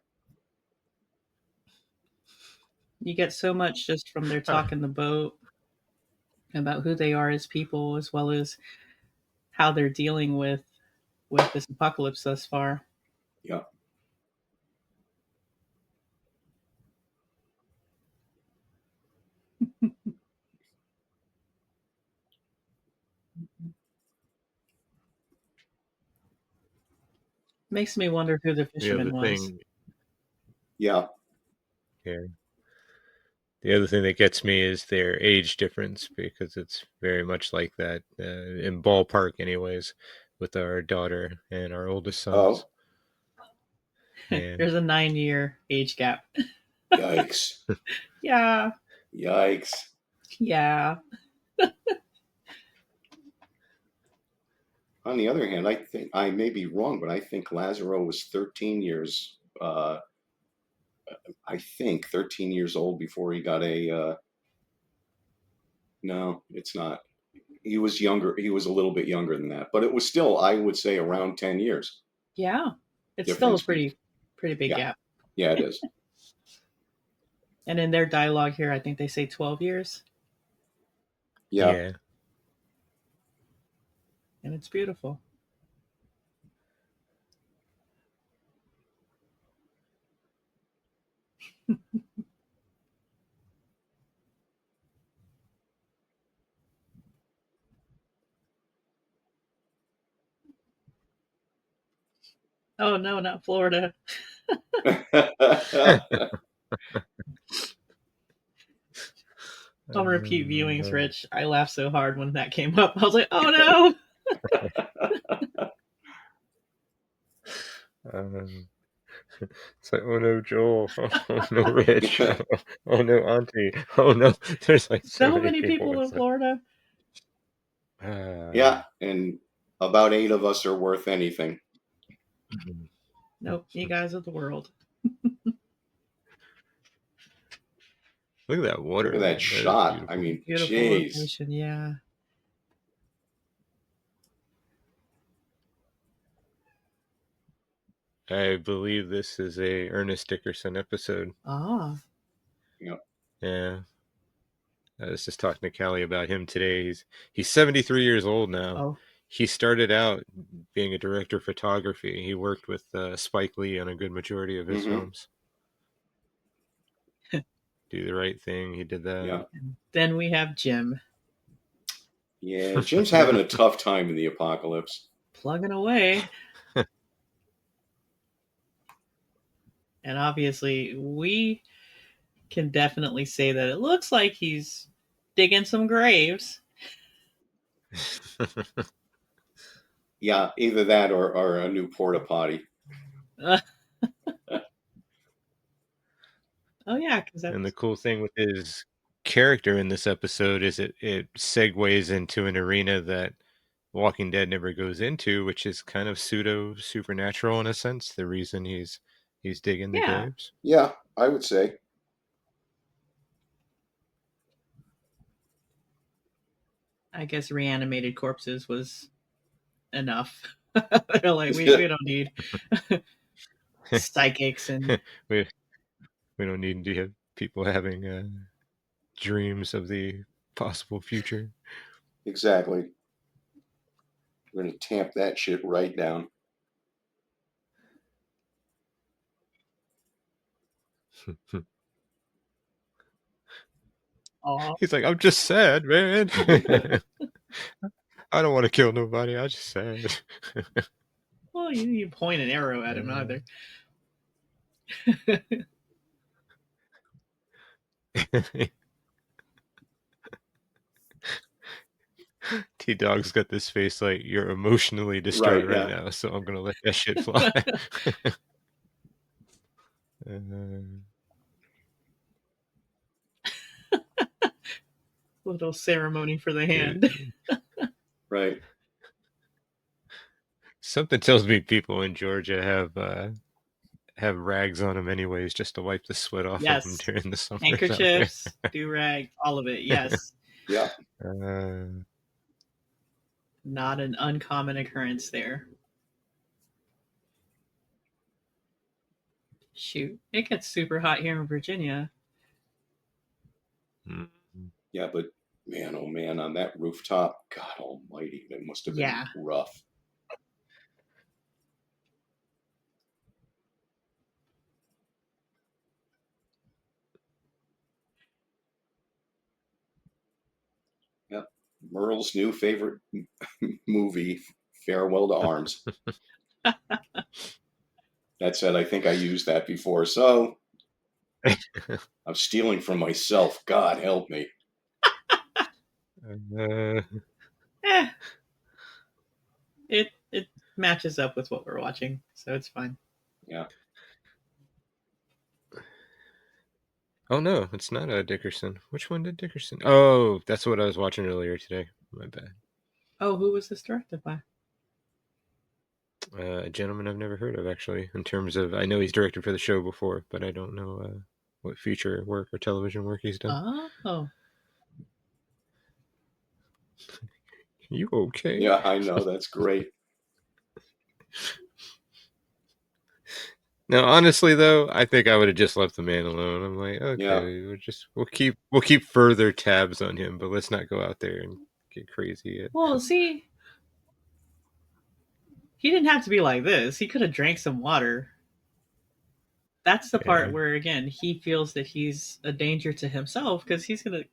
You get so much just from their talk in the boat about who they are as people, as well as how they're dealing with this apocalypse thus far. Yeah. Makes me wonder who the The other fisherman was. thing, Yeah. yeah, the other thing that gets me is their age difference, because it's very much like that in ballpark, anyways, with our daughter and our oldest sons. Oh, Yeah. There's a 9-year age gap. yikes. Yeah. Yikes. Yeah. On the other hand, I think I may be wrong, but I think Lazaro was 13 years. I think 13 years old before he got a. No, it's not. He was younger. He was a little bit younger than that, but it was still, I would say, around 10 years Yeah. It's still a difference. pretty big Yeah, gap. yeah, it is. And in their dialogue here, I think they say 12 years. Yeah. Yeah. And it's beautiful. Oh no, not Florida. On repeat viewings, Rich. I laughed so hard when that came up. I was like, oh no. It's like, oh no, Joel. Oh no, Rich. Oh no, Auntie. Oh no, there's like so So many many people in It's like, Florida. Yeah, and about 8 of us are worth anything. Nope, you guys of the world. Look at that water. Look at Man. that shot. I mean, Beautiful jeez. location, yeah. I believe this is a Ernest Dickerson episode. Ah. Yep. Yeah. I was just talking to Callie about him today. He's 73 years old now. Oh. He started out being a director of photography. He worked with Spike Lee on a good majority of his films. Do the Right Thing. He did that. Yeah. And then we have Jim. Yeah, Jim's having a tough time in the apocalypse. Plugging away. And obviously, we can definitely say that it looks like he's digging some graves. Yeah, either that or a new porta potty. Oh yeah, because and the cool thing with his character in this episode is it segues into an arena that Walking Dead never goes into, which is kind of pseudo supernatural in a sense. The reason he's digging the Yeah. graves. Yeah, I would say. I guess reanimated corpses was enough. They're like, we don't need psychics and we don't need to have people having dreams of the possible future. Exactly. We're going to tamp that shit right down. aw. He's like, I'm just sad, man. I don't want to kill nobody. I'm just sad. Well, you point an arrow at him either. T-Dog's got this face like, you're emotionally distraught right yeah. now, so I'm going to let that shit fly. Little ceremony for the hand. Right. Something tells me people in Georgia have rags on them anyways, just to wipe the sweat off of them Yes. during the summer. Handkerchiefs, do-rag, all of it. Yes. Yeah. Not an uncommon occurrence there. Shoot, it gets super hot here in Virginia. Yeah, but man, oh man, on that rooftop, God almighty, that must have been rough. Yep. Merle's new favorite movie, Farewell to Arms. That said, I think I used that before, so I'm stealing from myself. God help me. It matches up with what we're watching, so it's fine. Yeah. Oh no, it's not Dickerson. Which one did Dickerson? Oh, that's what I was watching earlier today. My bad. Oh, who was this directed by? A gentleman I've never heard of, actually. In terms of, I know he's directed for the show before, but I don't know what feature work or television work he's done. Oh. You okay? Yeah, I know. That's great. Now, honestly, though, I think I would have just left the man alone. I'm like, okay, we'll keep further tabs on him, but let's not go out there and get crazy. Well, see, he didn't have to be like this. He could have drank some water. That's the part where, again, he feels that he's a danger to himself because he's going to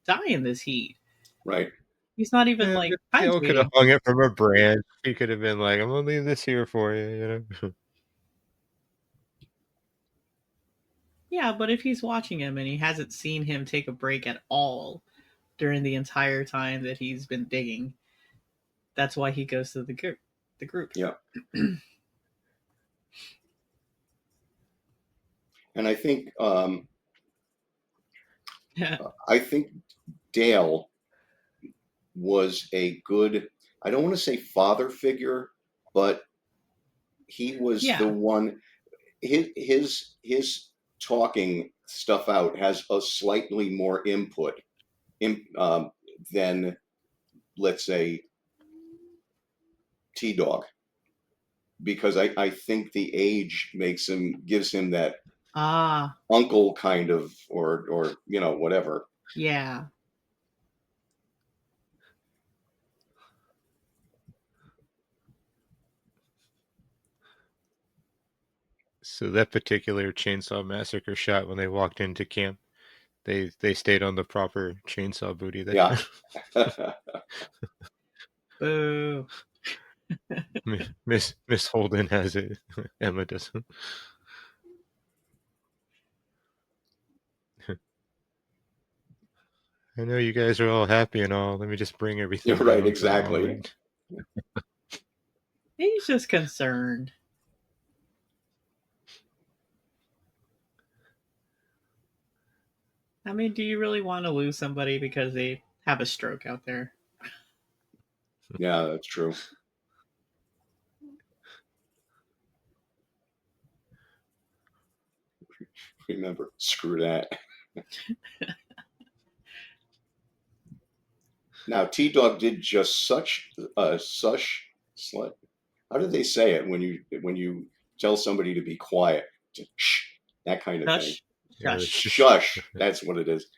die in this heat. Right. He's not even Cale could have hung it from a branch. He could have been like, I'm going to leave this here for you, you know? Yeah, but if he's watching him and he hasn't seen him take a break at all during the entire time that he's been digging, that's why he goes to the group. Yeah. And I think Dale was a good, I don't want to say father figure, but he was the one. His talking stuff out has a slightly more input than, let's say, T-Dog, because I think the age gives him that uncle kind of, or you know, whatever. Yeah. So that particular chainsaw massacre shot when they walked into camp, they stayed on the proper chainsaw booty there. Yeah. Boo. Miss Holden has it. Emma doesn't. I know you guys are all happy and all. Let me just bring everything. You're right, exactly. He's just concerned. I mean, do you really want to lose somebody because they have a stroke out there? Yeah, that's true. Remember, screw that. Now, T-Dog did just such slut. How did they say it when you tell somebody to be quiet? Shh, that kind of thing. Shush. Shush. Shush. That's what it is.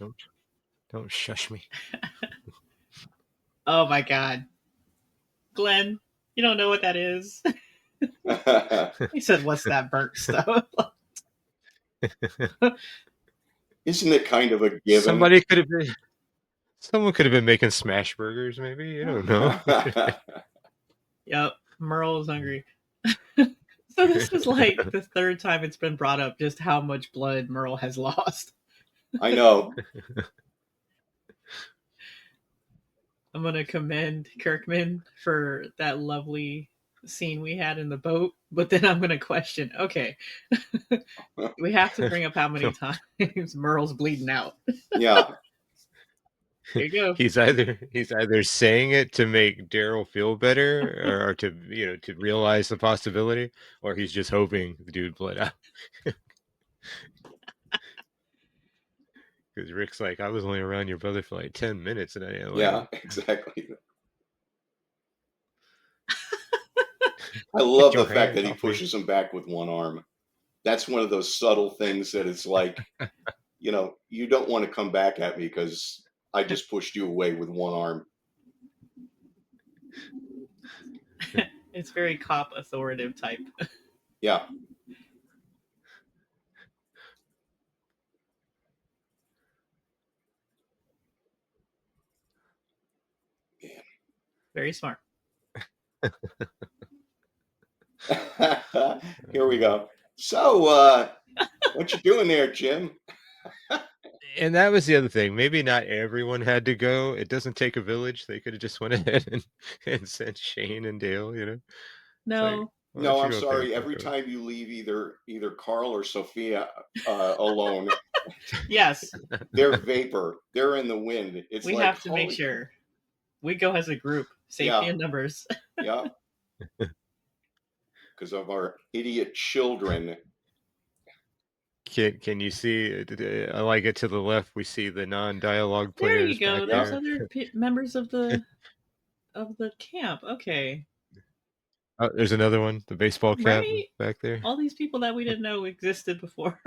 Don't shush me. Oh my god. Glenn, you don't know what that is. He said, "What's that burnt stuff?" Isn't it kind of a given? Someone could have been making smash burgers, maybe. You don't know. Yep, Merle's hungry. So this was like the third time it's been brought up just how much blood Merle has lost. I know. I'm gonna commend Kirkman for that lovely scene we had in the boat, but then I'm gonna question, okay, we have to bring up how many times Merle's bleeding out. Yeah. Here you go. He's either saying it to make Daryl feel better, or to to realize the possibility, or he's just hoping the dude bled out. Because Rick's like, I was only around your brother for like 10 minutes, and Yeah, exactly. I love the fact that he pushes him back with one arm. That's one of those subtle things that it's like, you don't want to come back at me because I just pushed you away with one arm. It's very cop authoritative type. Yeah. Very smart. Here we go. So, what you doing there, Jim? And that was the other thing. Maybe not everyone had to go. It doesn't take a village. They could have just went ahead and sent Shane and Dale. No. Like, No, I'm sorry. Every time you leave either Carl or Sophia alone, Yes, they're vapor. They're in the wind. It's we like, have to make sure we go as a group. Safety in numbers. Yeah. Because of our idiot children. Can you see? I like it to the left. We see the non-dialogue There players. you go. Back There's there. other members of the camp. Okay. Oh, there's another one. The baseball cap Right? back there. All these people that we didn't know existed before.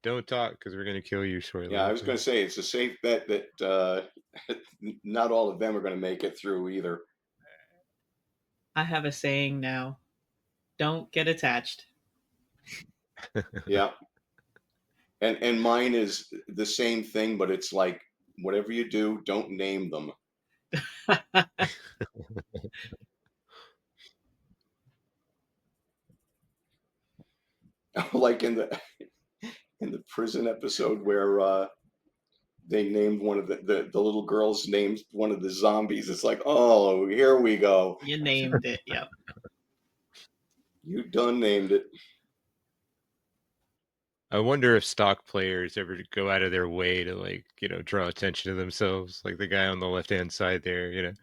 Don't talk because we're gonna kill you shortly. Yeah, I was going to say it's a safe bet that not all of them are going to make it through either. I have a saying now: don't get attached. Yeah. And mine is the same thing, but it's like, whatever you do, don't name them. Like in the prison episode where they named one of the little girls named one of the zombies. It's like, oh, here we go. You named it. Yep. You done named it. I wonder if stock players ever go out of their way to draw attention to themselves. Like the guy on the left-hand side there,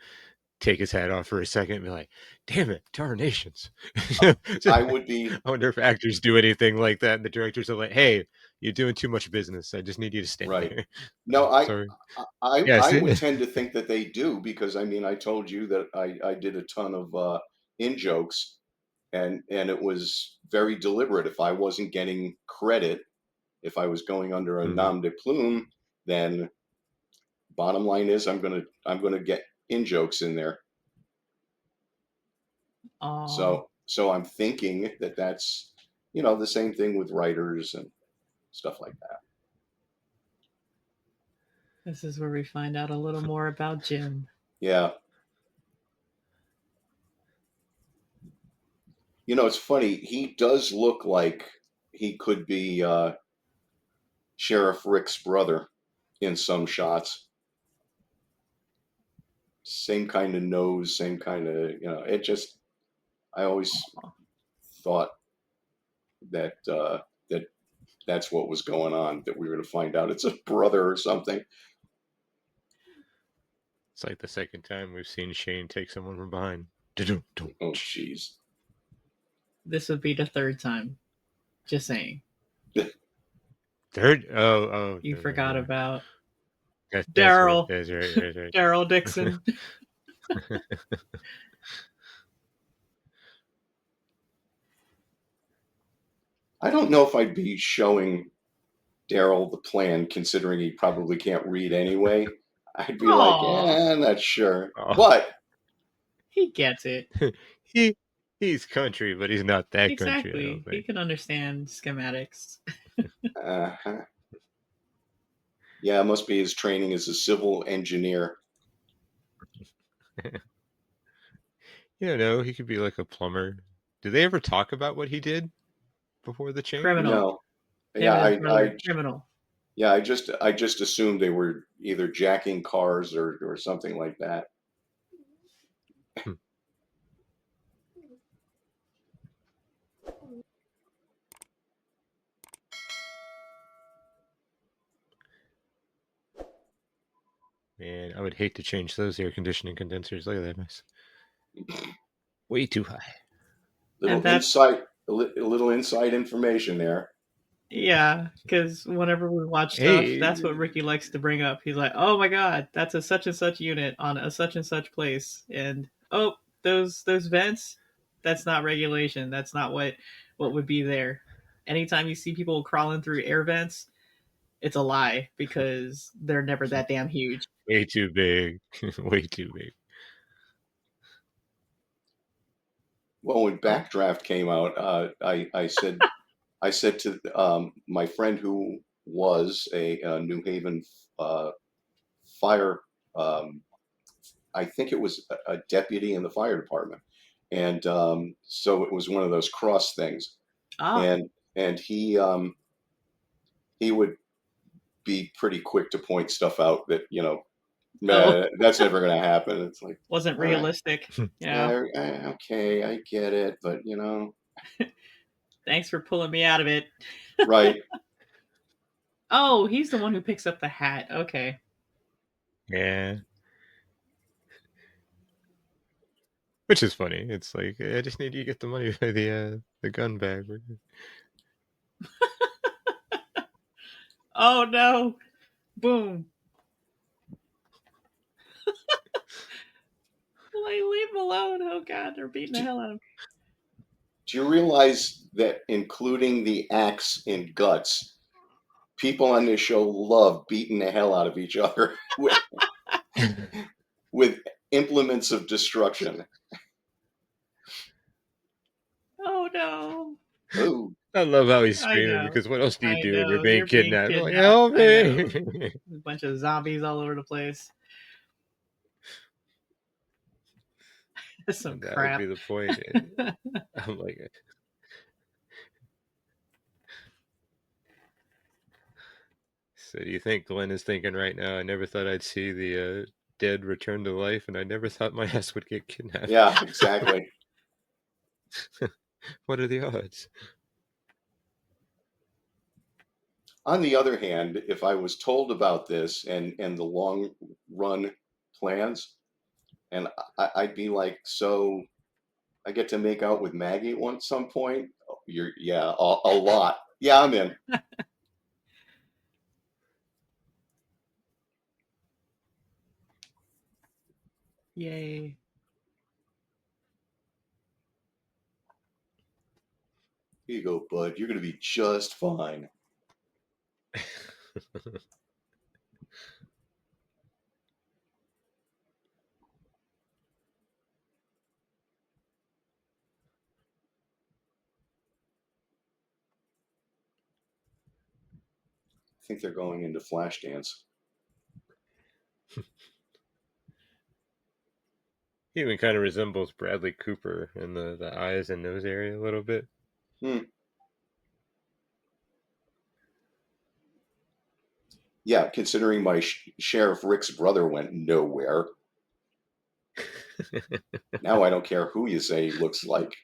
take his hat off for a second and be like, damn it, tarnations. I would be. I wonder if actors do anything like that, and the directors are like, hey, you're doing too much business. I just need you to stay there. No, I would see? tend to think that they do, because I told you that I did a ton of in jokes, and it was very deliberate. If I wasn't getting credit, if I was going under a nom de plume, then bottom line is I'm gonna get in jokes in there. Aww. So I'm thinking that that's the same thing with writers and stuff like that. This is where we find out a little more about Jim. Yeah. It's funny. He does look like he could be Sheriff Rick's brother in some shots. Same kind of nose, same kind of, it just, I always thought that that's what was going on, that we were going to find out it's a brother or something. It's like the second time we've seen Shane take someone from behind. Oh, jeez. This would be the third time. Just saying. Third? Oh. You forgot about That's Daryl. right. That's right. Daryl Dixon. I don't know if I'd be showing Daryl the plan, considering he probably can't read anyway. I'd be like, not sure. Aw. What? He gets it. He's country, but he's not that country, I don't Exactly. He think. can understand schematics. Uh-huh. Yeah, it must be his training as a civil engineer. You don't know, he could be like a plumber. Did they ever talk about what he did before the change? Criminal. No. Him Yeah, and his brother, criminal. Yeah, I just assumed they were either jacking cars or something like that. Man, I would hate to change those air conditioning condensers. Look at that mess. Way too high. Little inside information there. Yeah, because whenever we watch stuff, that's what Ricky likes to bring up. He's like, "Oh my god, that's a such and such unit on a such and such place," and oh, those vents, that's not regulation. That's not what would be there. Anytime you see people crawling through air vents, it's a lie because they're never that damn huge. Way too big. Way too big. Well, when Backdraft came out, I said to my friend who was a New Haven fire, I think it was a deputy in the fire department, and so it was one of those cross things, and he would be pretty quick to point stuff out that that's never going to happen. It's like wasn't realistic. Yeah. Okay, I get it, but Thanks for pulling me out of it. Right. Oh, he's the one who picks up the hat. Okay. Yeah. Which is funny. It's like, I just need you to get the money for the gun bag. Oh no! Boom! Like, leave him alone. Oh god, they're beating the hell out of him. Do you realize that including the axe in Guts, people on this show love beating the hell out of each other with implements of destruction? Oh no! Ooh. I love how he's screaming because what else do you do when you're being kidnapped? Like, help me! A bunch of zombies all over the place. Some that crap. would be the point. I'm like, so do you think Glenn is thinking right now, I never thought I'd see the dead return to life, and I never thought my ass would get kidnapped? Yeah, exactly. What are the odds? On the other hand, if I was told about this and the long run plans, and I'd be like, so I get to make out with Maggie at some point? A lot. Yeah, I'm in. Yay. Here you go, bud. You're going to be just fine. I think they're going into Flashdance. He even kind of resembles Bradley Cooper in the eyes and nose area a little bit. Yeah, considering my Sheriff Rick's brother went nowhere. Now I don't care who you say he looks like.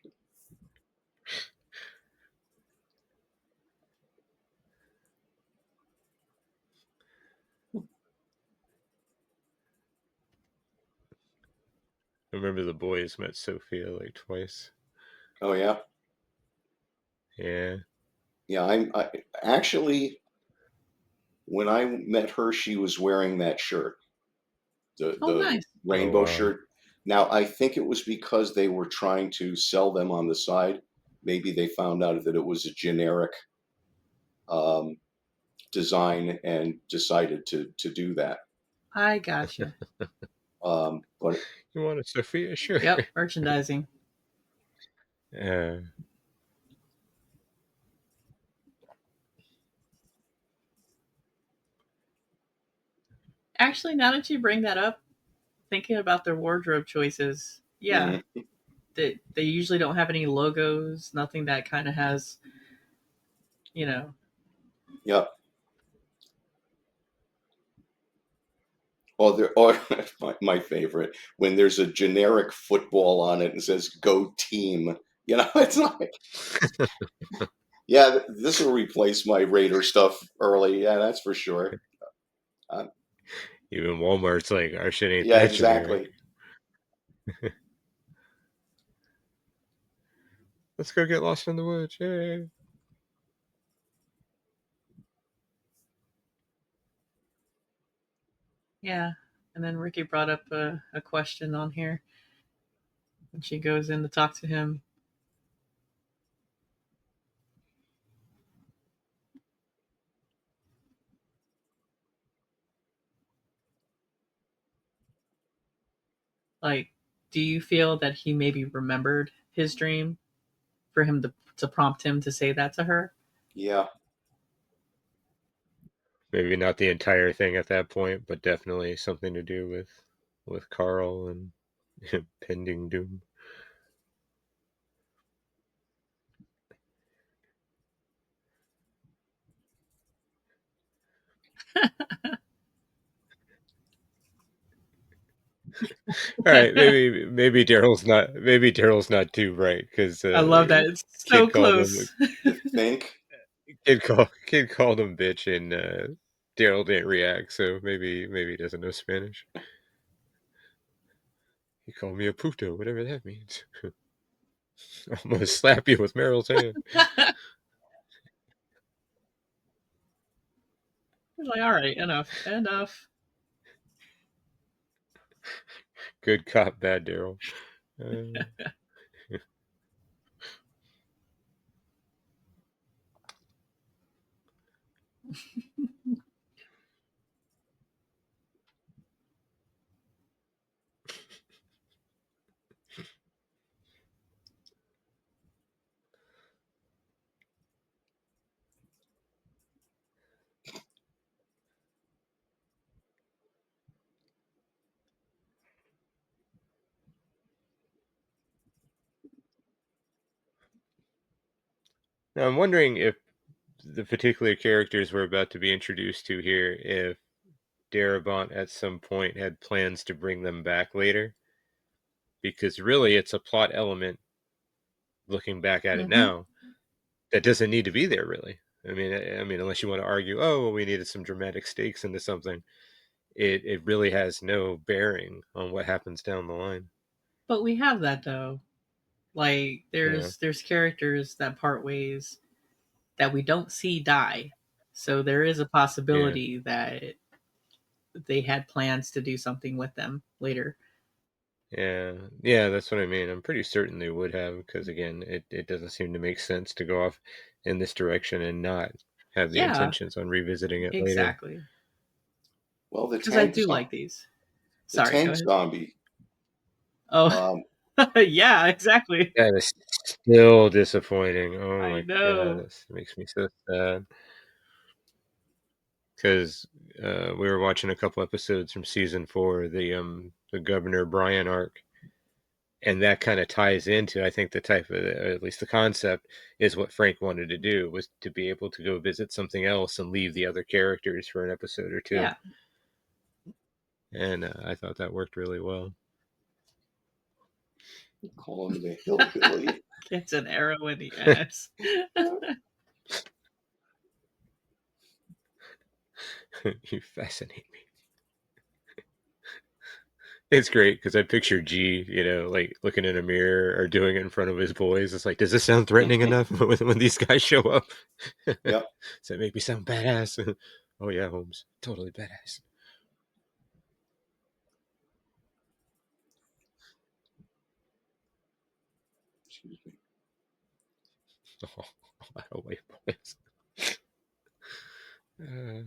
I remember the boys met Sophia like twice. Oh yeah, Yeah. yeah. I actually, when I met her, she was wearing that shirt, Oh, the nice. Oh rainbow wow. shirt. Now I think it was because they were trying to sell them on the side. Maybe they found out that it was a generic um, design and decided to do that. I gotcha. But You want a Sophia shirt? Yep, merchandising. Yeah. Actually, now that you bring that up, thinking about their wardrobe choices, yeah, mhm, they usually don't have any logos, nothing that kind of has, you know. yeah. Or my favorite, when there's a generic football on it and says "Go Team." You know, it's like, yeah, this will replace my Raider stuff early. Yeah, that's for sure. Uh, Even Walmart's like, our shit ain't yeah, that generic. exactly. Let's go get lost in the woods. Yay. Yeah. And then Ricky brought up a question on here when she goes in to talk to him. Like, do you feel that he maybe remembered his dream for him to prompt him to say that to her? Yeah. Maybe not the entire thing at that point, but definitely something to do with Carl and pending doom. All right, maybe Daryl's not too bright because I love that. It's so kid called him close. You think? kid called him bitch and Daryl didn't react, so maybe he doesn't know Spanish. He called me a puto, whatever that means. I'm gonna slap you with Meryl's hand. He's like, all right, enough, enough. Good cop, bad Daryl. Uh, now I'm wondering if the particular characters we're about to be introduced to here, if Darabont at some point had plans to bring them back later, because really it's a plot element looking back at it Mm-hmm. now that doesn't need to be there really. I mean, unless you want to argue, oh, well, we needed some dramatic stakes into something, it really has no bearing on what happens down the line. But we have that though. Like, Yeah, there's characters that part ways that we don't see die. So there is a yeah, possibility that they had plans to do something with them later. yeah. That's what I mean. I'm pretty certain they would have, because again, it doesn't seem to make sense to go off in this direction and not have the Yeah, intentions on revisiting it later. exactly. Well, Because I do like these. the Sorry, go tank ahead. zombie. Oh, Um, yeah, exactly. That is still disappointing. Oh I my god, know. this makes me so sad. Because we were watching a couple episodes from season 4, the Governor Brian arc, and that kind of ties into, I think, the type of, at least the concept, is what Frank wanted to do, was to be able to go visit something else and leave the other characters for an episode or two, Yeah, and I thought that worked really well. call him the hillbilly. gets an arrow in the ass. You fascinate me. It's great because I picture G, like looking in a mirror or doing it in front of his boys. It's like, does this sound threatening enough when these guys show up? Yep. Does that make me sound badass? Oh yeah, Holmes, totally badass. Excuse me. Oh, I don't like boys. Uh,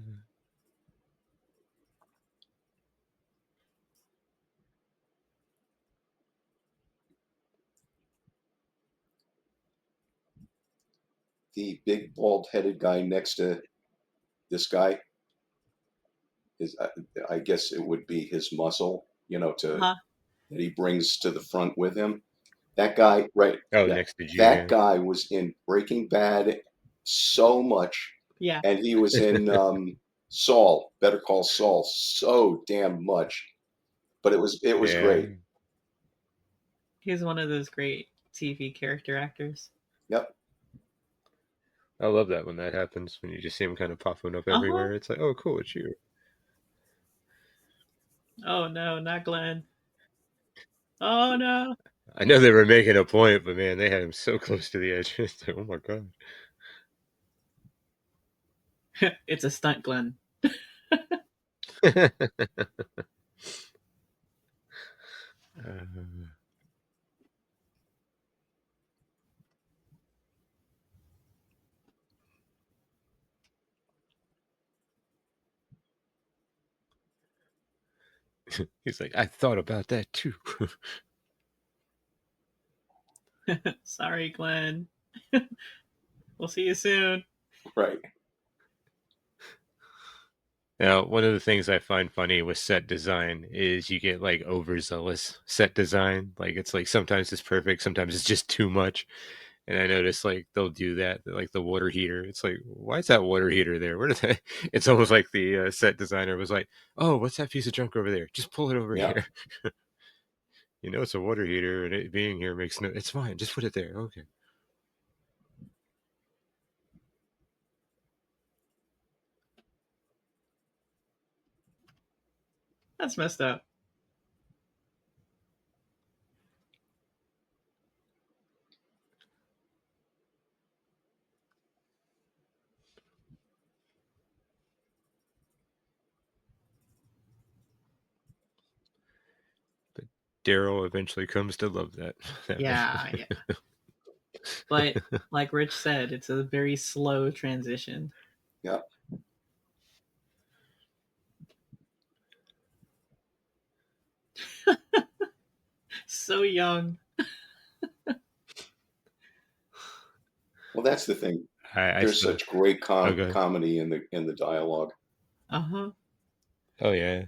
The big bald-headed guy next to this guy is, I guess it would be his muscle, to Huh? that he brings to the front with him. That guy, right? oh, Yeah, next to G, that yeah. guy was in Breaking Bad so much, Yeah. and he was in Saul, Better Call Saul, so damn much. But it was Yeah. great. He's one of those great TV character actors. Yep. I love that when that happens, when you just see him kind of popping up Uh huh. everywhere. It's like, oh, cool, it's you. Oh no, not Glenn. Oh no. I know they were making a point, but man, they had him so close to the edge. It's like, oh my god. It's a stunt, Glenn. Uh, he's like, I thought about that too. Sorry, Glenn. We'll see you soon. Right. Now, one of the things I find funny with set design is you get like overzealous set design. Like it's like sometimes it's perfect, sometimes it's just too much. And I notice like they'll do that, like the water heater. It's like, why is that water heater there? Where did that? It's almost like the set designer was like, "Oh, what's that piece of junk over there? Just pull it over Yeah. here." It's a water heater, and it being here makes no. It's fine. Just put it there. Okay. That's messed up. But Daryl eventually comes to love that. Yeah, yeah. But like Rich said, it's a very slow transition. Yeah. So young. Well, that's the thing. I There's still. such great Oh, good. comedy in the dialogue. Uh huh. Oh yeah.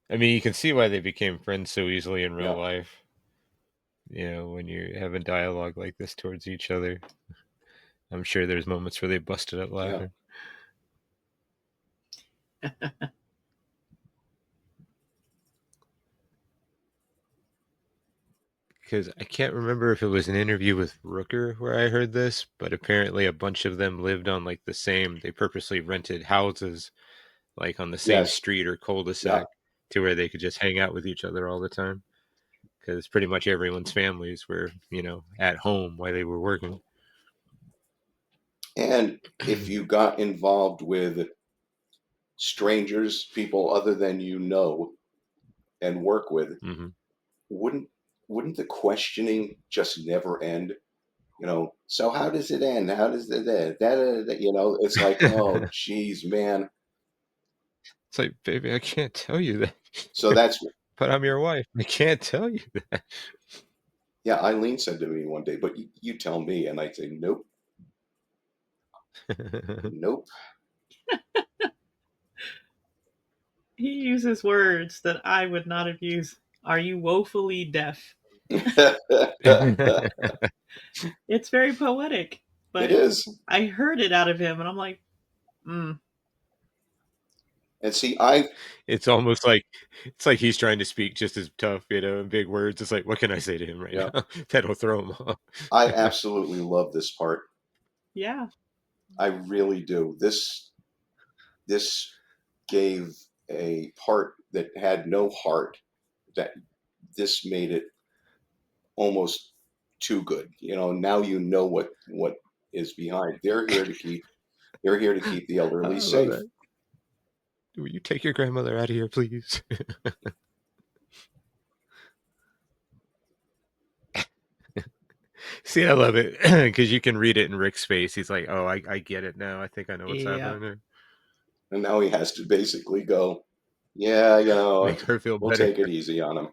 I mean, you can see why they became friends so easily in real Yeah. life. When you're having dialogue like this towards each other, I'm sure there's moments where they busted up Yeah. laughing. Because I can't remember if it was an interview with Rooker where I heard this, but apparently a bunch of them lived on like the same. They purposely rented houses like on the same Yes. street or Yeah. cul-de-sac to where they could just hang out with each other all the time. Because pretty much everyone's families were, at home while they were working. And if you got involved with strangers, people other than and work with, Hmm. wouldn't wouldn't the questioning just never end? So how does it end? How does it end? It's like, oh, geez, man. It's like, baby, I can't tell you that. So that's, But I'm your wife. I can't tell you that. yeah, Eileen said to me one day, but you tell me. And I say, nope, nope. He uses words that I would not have used. Are you woefully deaf? It It's very poetic, but is. I heard it out of him, and I'm like, mm. And see, I It's like he's trying to speak just as tough, in big words. It's like, what can I say to him right yeah, now that'll throw him off? I absolutely love this part. Yeah. I really do. This gave a part that had no heart that this made it almost too good. Now what is behind. They're here to keep the elderly I love safe. that. Will you take your grandmother out of here, please? See, I love it because you can read it in Rick's face. He's like, "Oh, I get it now. I think I know what's happening there." And now he has to basically go, yeah, Make her feel we'll better. take it easy on him.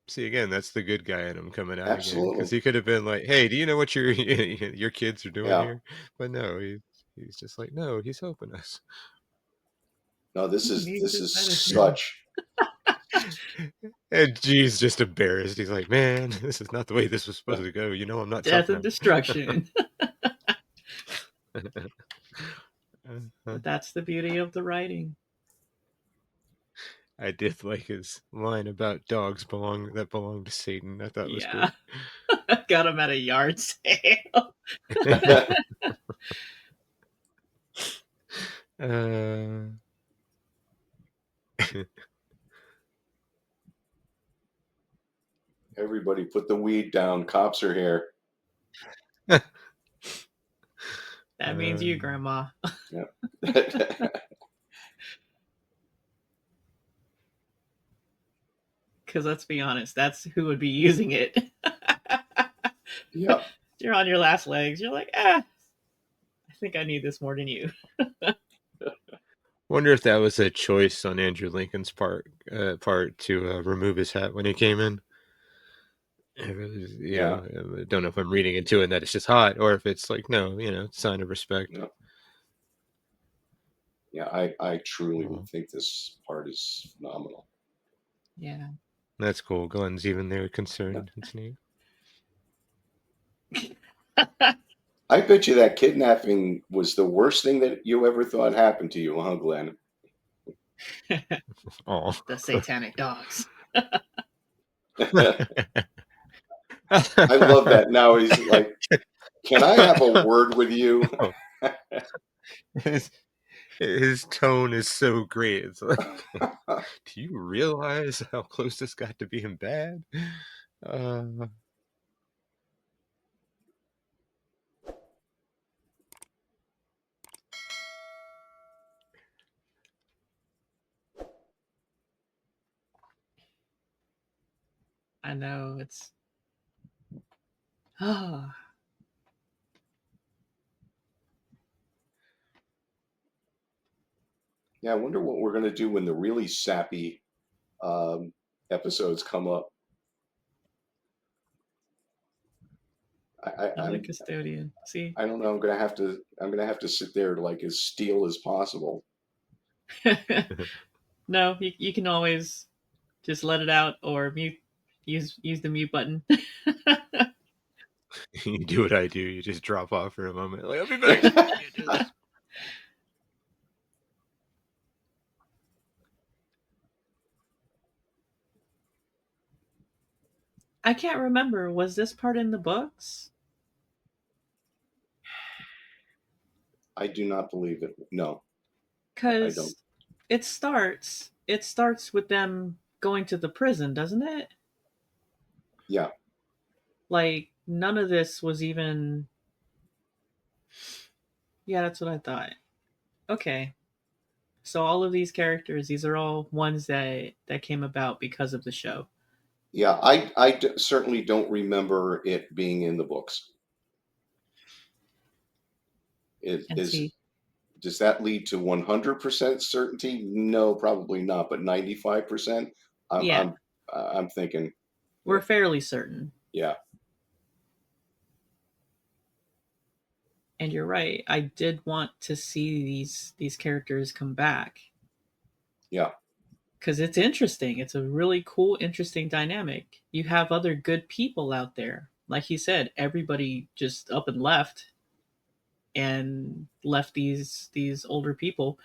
See, again, that's the good guy in him coming out again, because Absolutely. he could have been like, "Hey, do you know what your kids are doing Yeah. here?" But no, he's just like, "No, he's helping us." No, this He is needs his medicine. such. And G's just embarrassed. He's like, "Man, this is not the way this was supposed to go. I'm not Death tough and enough." destruction. Uh-huh. But that's the beauty of the writing. I did like his line about dogs that belong to Satan. I thought it was Yeah. great. Got him at a yard sale. Everybody put the weed down. Cops are here. That means you, Grandma. Yeah. Because let's be honest, that's who would be using it. Yeah. You're on your last legs. You're like, I think I need this more than you. Wonder if that was a choice on Andrew Lincoln's part to remove his hat when he came in. I don't know if I'm reading into it and that it's just hot, or if it's like, no, sign of respect. Yeah, I truly would think this part is phenomenal. Yeah. That's cool. Glenn's even there concerned. It's neat. I bet you that kidnapping was the worst thing that you ever thought happened to you, huh, Glenn? Oh, the satanic dogs. I love that. Now he's like, can I have a word with you? His tone is so great. It's like, do you realize how close this got to being bad? I know it's. Oh. Yeah, I wonder what we're going to do when the really sappy episodes come up. I'm the custodian. See, I don't know. I'm gonna have to sit there like as still as possible. no, you can always just let it out or mute. Use the mute button. You do what I do. You just drop off for a moment. Like, I'll be back. I can't do this. I can't remember. Was this part in the books? I do not believe it. No, I don't. Because it starts with them going to the prison, doesn't it? Yeah. Like none of this was even. Yeah, that's what I thought. Okay. So all of these characters, these are all ones that came about because of the show. Yeah, certainly don't remember it being in the books. Does that lead to 100% certainty? No, probably not. But 95%, I'm thinking we're fairly certain. Yeah. And you're right. I did want to see these characters come back. Yeah. Because it's interesting. It's a really cool, interesting dynamic. You have other good people out there. Like he said, everybody just up and left these older people.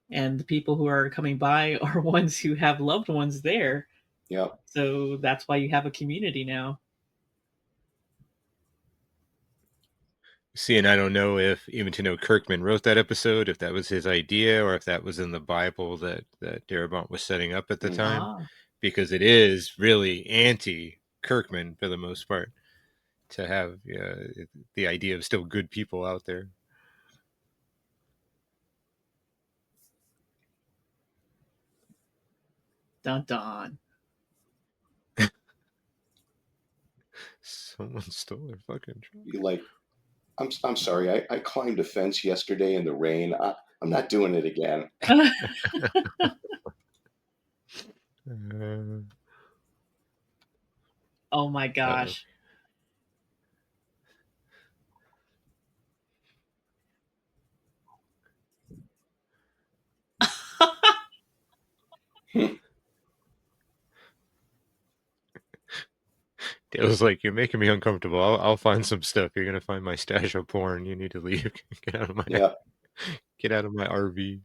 And the people who are coming by are ones who have loved ones there. Yeah. So that's why you have a community now. See, and I don't know if even to know Kirkman wrote that episode, if that was his idea, or if that was in the Bible that Darabont was setting up at the time, Ah, because it is really anti Kirkman for the most part to have the idea of still good people out there. dun dun. Someone stole their fucking truck. You like, I'm sorry. I climbed a fence yesterday in the rain. I'm not doing it again. Oh my Uh-oh. gosh. Dale's like, you're making me uncomfortable. I'll find some stuff. You're gonna find my stash of porn. You need to leave. Get out of my Yeah. Get out of my RV.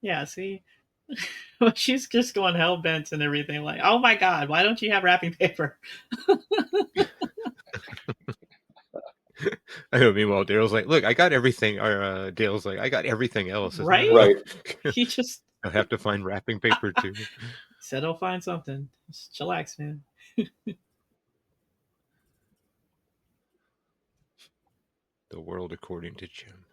Yeah, see? She's just going hell bent and everything. Like, oh my god, why don't you have wrapping paper? I know. Meanwhile, Daryl's like, look, I got everything. Or Dale's like, I got everything else. Isn't Right? that Right. He just I'll have to find wrapping paper too. said I'll find something. Just chillax, man. The world according to Jim.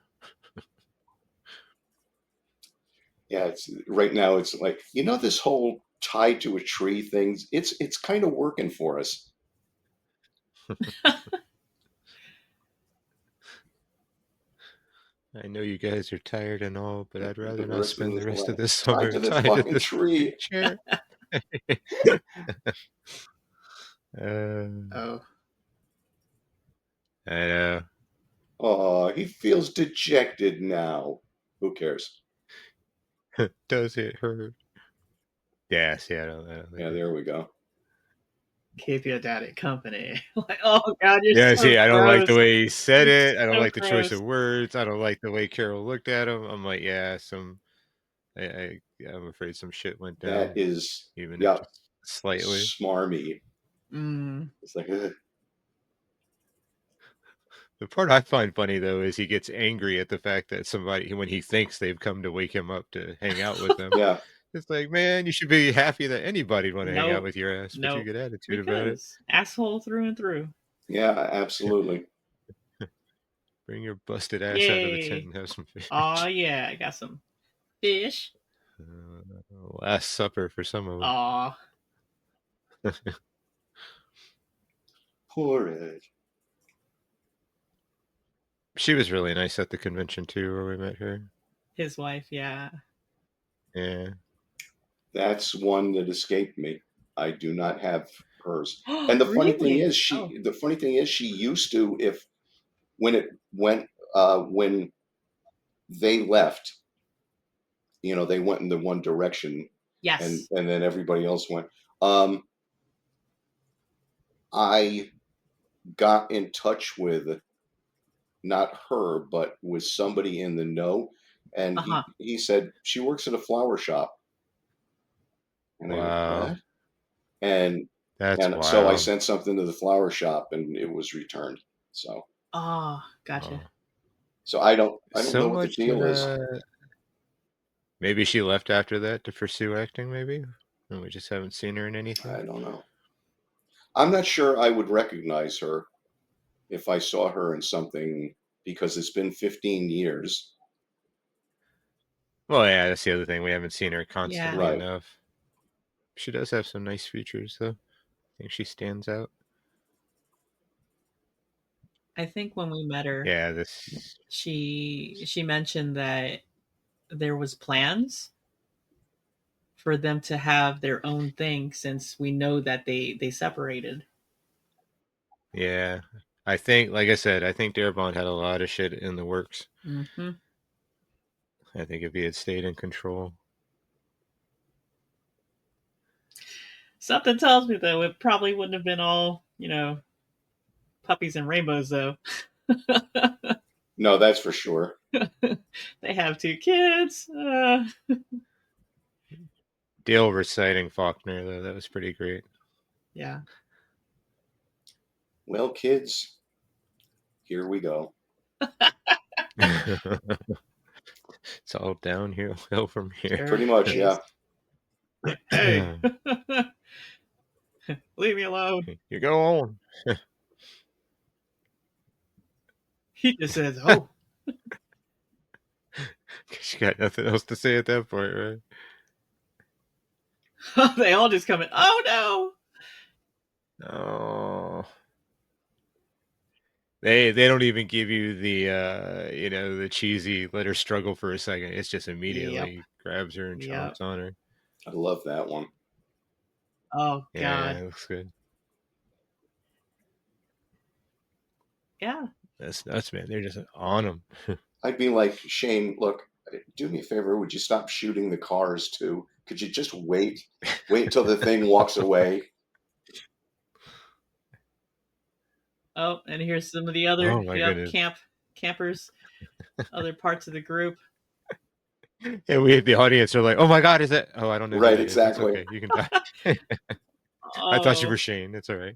Yeah. It's right now. It's like, this whole tied to a tree thing. It's kind of working for us. I know you guys are tired and all, but I'd rather The not rest of spend the this rest of life this tied summer to this tied to fucking this tree. chair. Oh. I know. Oh, he feels dejected now. Who cares? Does it hurt? Yes, yeah, I don't Yeah, think there we go. Keep your daddy company. Like, oh god, you're Yeah, so see, I don't like the gross. way he said You're it. I don't so like the choice gross. of words. I don't like the way Carol looked at him. I'm like, yeah, I'm afraid some shit went That down, is, even if yeah, just slightly. smarmy. Mm. It's like, The part I find funny though is he gets angry at the fact that somebody, when he thinks they've come to wake him up to hang out with them, yeah, it's like, man, you should be happy that anybody'd want to hang out Nope. with your ass, but you Nope. get attitude about it. Because asshole through and through. yeah, absolutely. Bring your busted ass out of the tent Yay. and have some fish. Aw, yeah, I got some fish. Last supper for some of them. Aw. Poor Ed. She was really nice at the convention too, where we met her. His wife, yeah. Yeah. That's one that escaped me. I do not have hers. And the funny thing Really? is, she used to, if when it went when they left, they went in the one direction, and Yes. then everybody else went. Um, I got in touch with not her, but with somebody in the know, and Uh-huh. he said she works at a flower shop, and I go, Wow. what? And That's so I wild. sent something to the flower shop, and it was returned. So Oh, gotcha. Oh. I don't So know what the much deal is. maybe she left after that to pursue acting, maybe? And we just haven't seen her in anything. I don't know. I'm not sure I would recognize her if I saw her in something, because it's been 15 years. Well, yeah, that's the other thing. We haven't seen her Yeah. constantly Right. enough. She does have some nice features, though. I think she stands out. I think when we met her, Yeah, this. she mentioned that there was plans for them to have their own thing since we know that they separated. Yeah, I think, like I said, I think Darabont had a lot of shit in the works. Mm-hmm. I think if he had stayed in control. Something tells me though it probably wouldn't have been all, puppies and rainbows though. No, that's for sure. They have two kids. Dale reciting Faulkner, though, that was pretty great. Yeah. Well, kids, here we go. It's all downhill from here. Sure Pretty much, is. yeah. Hey, leave me alone. You go on. He just says, "Oh." She got nothing else to say at that point, right? They all just come in. Oh no! Oh. They don't even give you the the cheesy let her struggle for a second. It's just immediately grabs her and chomps on her. I love that one. Oh Yeah, God. it looks good. Yeah. That's nuts, man. They're just on them. I'd be like, Shane, look, do me a favor. Would you stop shooting the cars too? Could you just wait till the thing walks away? Oh, and here's some of the other Oh my goodness. campers, other parts of the group. And we, the audience, are like, "Oh my God, is that?" Oh, I don't know who Right, that is. exactly. It's okay. You can die. I thought you were Shane. It's all right.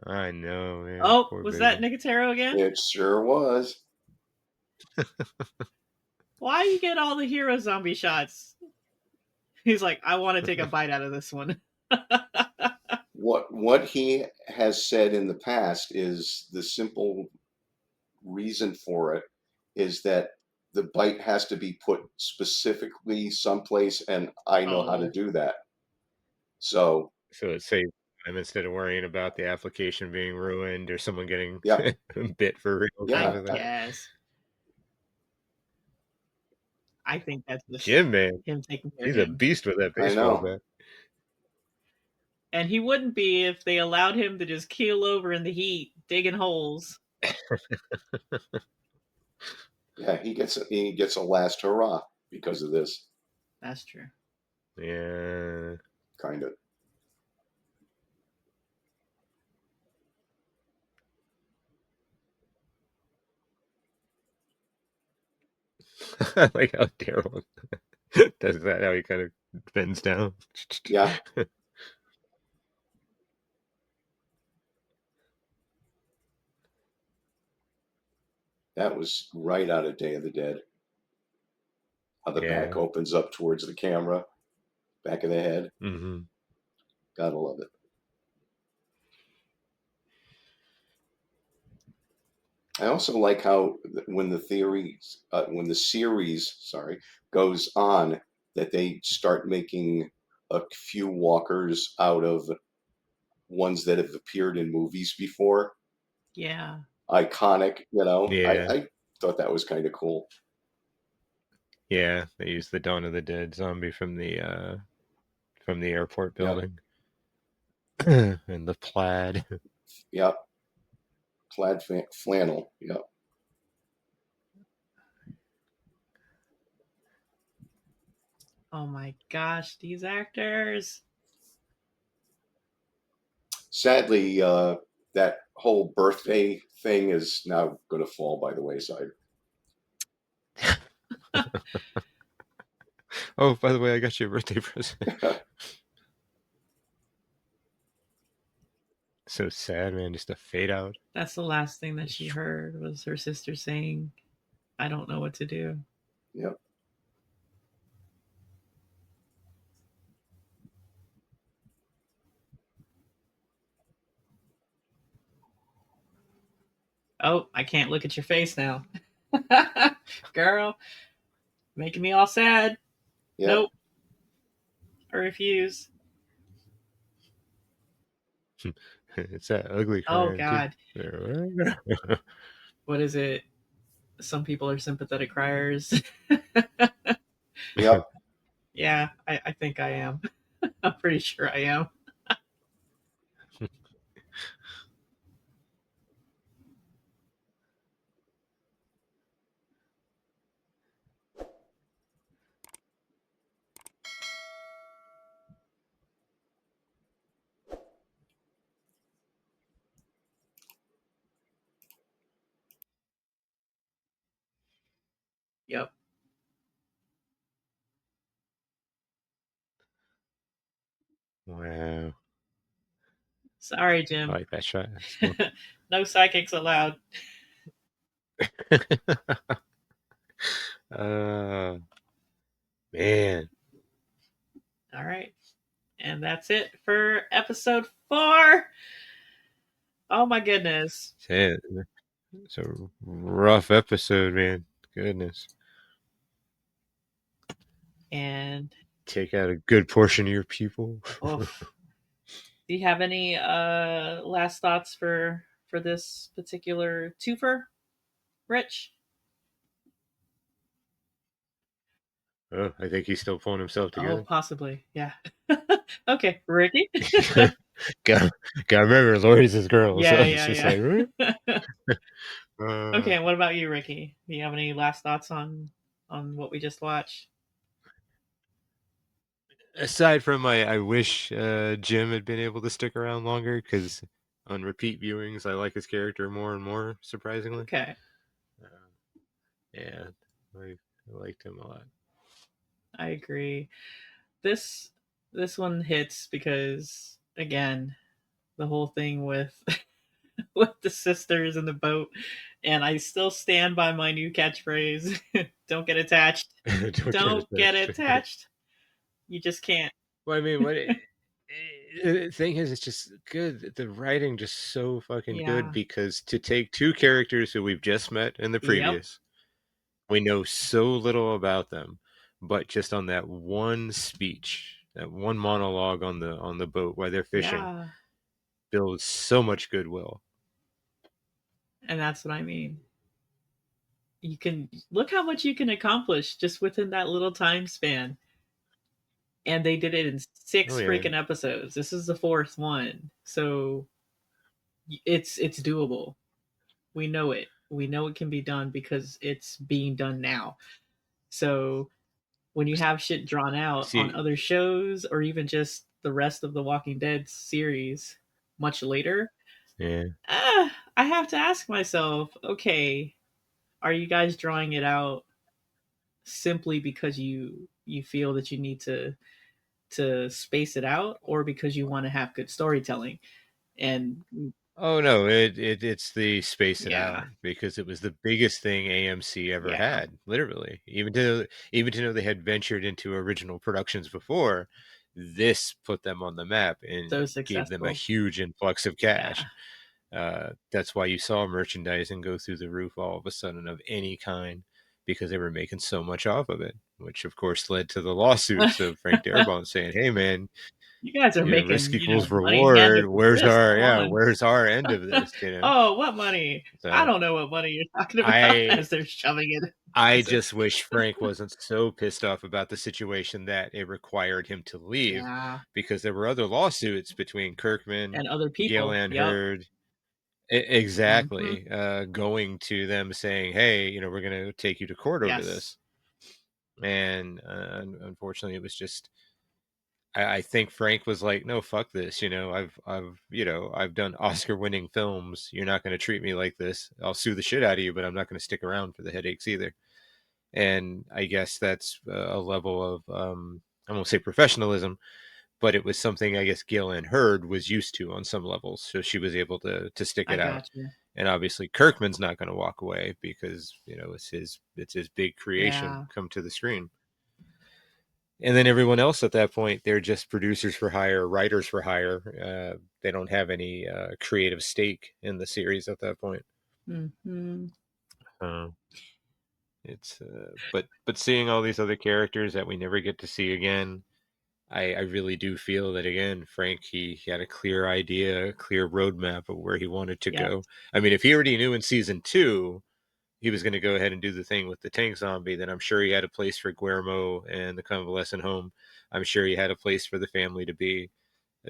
I know, man. Oh, Poor was baby. that Nicotero again? It sure was. Why you get all the hero zombie shots? He's like, I want to take a bite out of this one. What he has said in the past is the simple reason for it is that the bite has to be put specifically someplace, and I know how to do that. So it saves time instead of worrying about the application being ruined or someone getting yeah, bit for real. yeah. I guess. I think that's just Jim, man, him taking care he's of a him. beast with that I baseball know. bat. And he wouldn't be if they allowed him to just keel over in the heat, digging holes. Yeah, he gets a last hurrah because of this. That's true. Yeah. Kind of. I like how Daryl does that, how he kind of bends down. Yeah. That was right out of Day of the Dead. How the back opens up towards the camera, back of the head. Mm-hmm. Gotta love it. I also like how when the series, goes on, that they start making a few walkers out of ones that have appeared in movies before. Yeah. Iconic, Yeah. I thought that was kind of cool. Yeah, they used the Dawn of the Dead zombie from the airport building. Yep. And the plaid. Yep. Plaid flannel. Yep. Oh my gosh, these actors. Sadly, that whole birthday thing is now going to fall by the wayside. Oh, by the way, I got you a birthday present. So sad, man. Just a fade out. That's the last thing that she heard was her sister saying, I don't know what to do. Yep. Oh, I can't look at your face now. Girl, making me all sad. Yep. Nope. I refuse. It's that ugly Oh crying, God. too. What is it? Some people are sympathetic criers. Yep. Yeah, I think I am. I'm pretty sure I am. Yep. Sorry, I Jim. like that shot. That's cool. No psychics allowed. Man. All right. And that's it for episode 4. Oh my goodness. It's a rough episode, man. Goodness. And Take out a good portion of your people. oof. Do you have any last thoughts for this particular twofer, Rich? Oh, I think he's still pulling himself Oh, together. possibly. Yeah. Okay, Ricky. Got remember, Lori's his girl, so Yeah, it's yeah, just yeah. like. Okay, what about you, Ricky? Do you have any last thoughts on what we just watched? Aside from I wish Jim had been able to stick around longer, because on repeat viewings, I like his character more and more. Surprisingly, Okay, yeah, I liked him a lot. I agree. This one hits because again, the whole thing with with the sisters in the boat, and I still stand by my new catchphrase: "Don't get attached. Don't get Don't get attached. attached. You just can't." Well, I mean, the thing is, it's just good. The writing just so fucking good, Yeah. because to take two characters who we've just met in the Yep. previous, we know so little about them, but just on that one speech, that one monologue on the boat while they're fishing, Yeah. builds so much goodwill. And that's what I mean. You can look how much you can accomplish just within that little time span. And they did it in Oh 6 yeah, freaking episodes. This is the 4th one. So it's doable. We know it. We know it can be done because it's being done now. So when you have shit drawn out on see, other shows or even just the rest of the Walking Dead series much later, yeah. I have to ask myself, okay, are you guys drawing it out simply because you feel that you need to space it out, or because you want to have good storytelling? And Oh no, it's the space it yeah, out, because it was the biggest thing AMC ever yeah, had, literally. Even to know they had ventured into original productions before, this put them on the map and so gave them a successful. huge influx of Yeah, cash. That's why you saw merchandising go through the roof all of a sudden, of any kind, because they were making so much off of it, which of course led to the lawsuits of Frank Darabont saying, "Hey man, you guys are risk making equals money hand reward. over Where's fist. our Come on. where's our end of this?" Oh, what money? I So don't know what money you're talking about. I As they're shoving it. I Is it? just wish Frank wasn't so pissed off about the situation that it required him to leave, Yeah, because there were other lawsuits between Kirkman, and other Gale people. Ann Yep. Hurd, Hmm. exactly, going to them saying, "Hey, we're going to take you to court over Yes. this." And unfortunately, it was just. I think Frank was like, "No, fuck this. I've done Oscar-winning films. You're not going to treat me like this. I'll sue the shit out of you, but I'm not going to stick around for the headaches either." And I guess that's a level of I won't say professionalism, but it was something I guess Gillian Hurd was used to on some levels, so she was able to stick I it out. got you. And obviously Kirkman's not going to walk away, because it's his big creation Yeah. come to the screen. And then everyone else at that point, they're just producers for hire, writers for hire. They don't have any creative stake in the series at that point. Hmm. uh, it's but seeing all these other characters that we never get to see again, I really do feel that, again, Frank, he had a clear idea, a clear roadmap of where he wanted to Yep. go. I mean, if he already knew in season 2 he was going to go ahead and do the thing with the tank zombie, then I'm sure he had a place for Guillermo and the convalescent home. I'm sure he had a place for the family to be.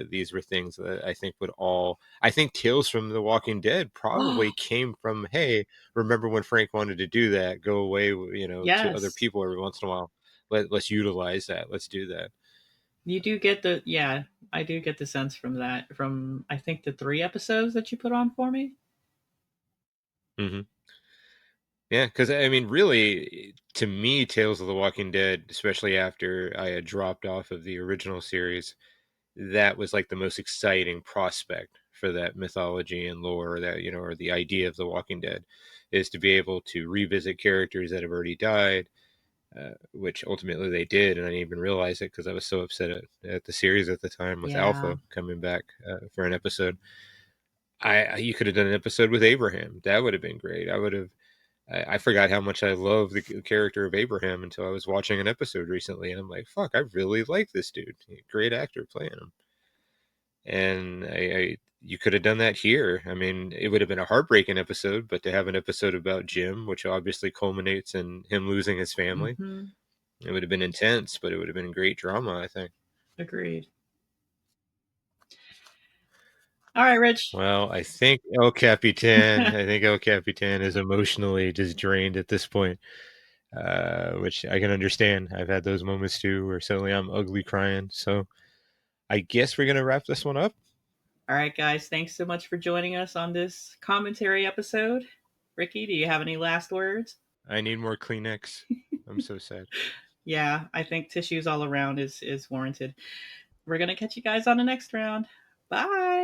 These were things that I think would all. I think Tales from The Walking Dead probably came from, hey, remember when Frank wanted to do that? Go away, to other Yes. people every once in a while. Let's utilize that. Let's do that. You do get the yeah, I do get the sense from that, from I think the 3 episodes that you put on for me. Mm-hmm. Yeah, because I mean, really, to me, Tales of the Walking Dead, especially after I had dropped off of the original series, that was like the most exciting prospect for that mythology and lore, that, you know, or the idea of The Walking Dead, is to be able to revisit characters that have already died, which ultimately they did, and I didn't even realize it because I was so upset at the series at the time with Yeah. Alpha coming back for an episode. You could have done an episode with Abraham. That would have been great. I forgot how much I love the character of Abraham until I was watching an episode recently, and I'm like, fuck, I really like this dude. Great actor playing him. And you could have done that here. I mean, it would have been a heartbreaking episode, but to have an episode about Jim, which obviously culminates in him losing his family, it would have been intense, but it would have been great drama, I think. Agreed. All right, Rich. Well, I think El Capitan, El Capitan is emotionally just drained at this point, which I can understand. I've had those moments too, where suddenly I'm ugly crying. So I guess we're gonna wrap this one up. All right, guys. Thanks so much for joining us on this commentary episode. Ricky, do you have any last words? I need more Kleenex. I'm so sad. Yeah, I think tissues all around is warranted. We're gonna catch you guys on the next round. Bye.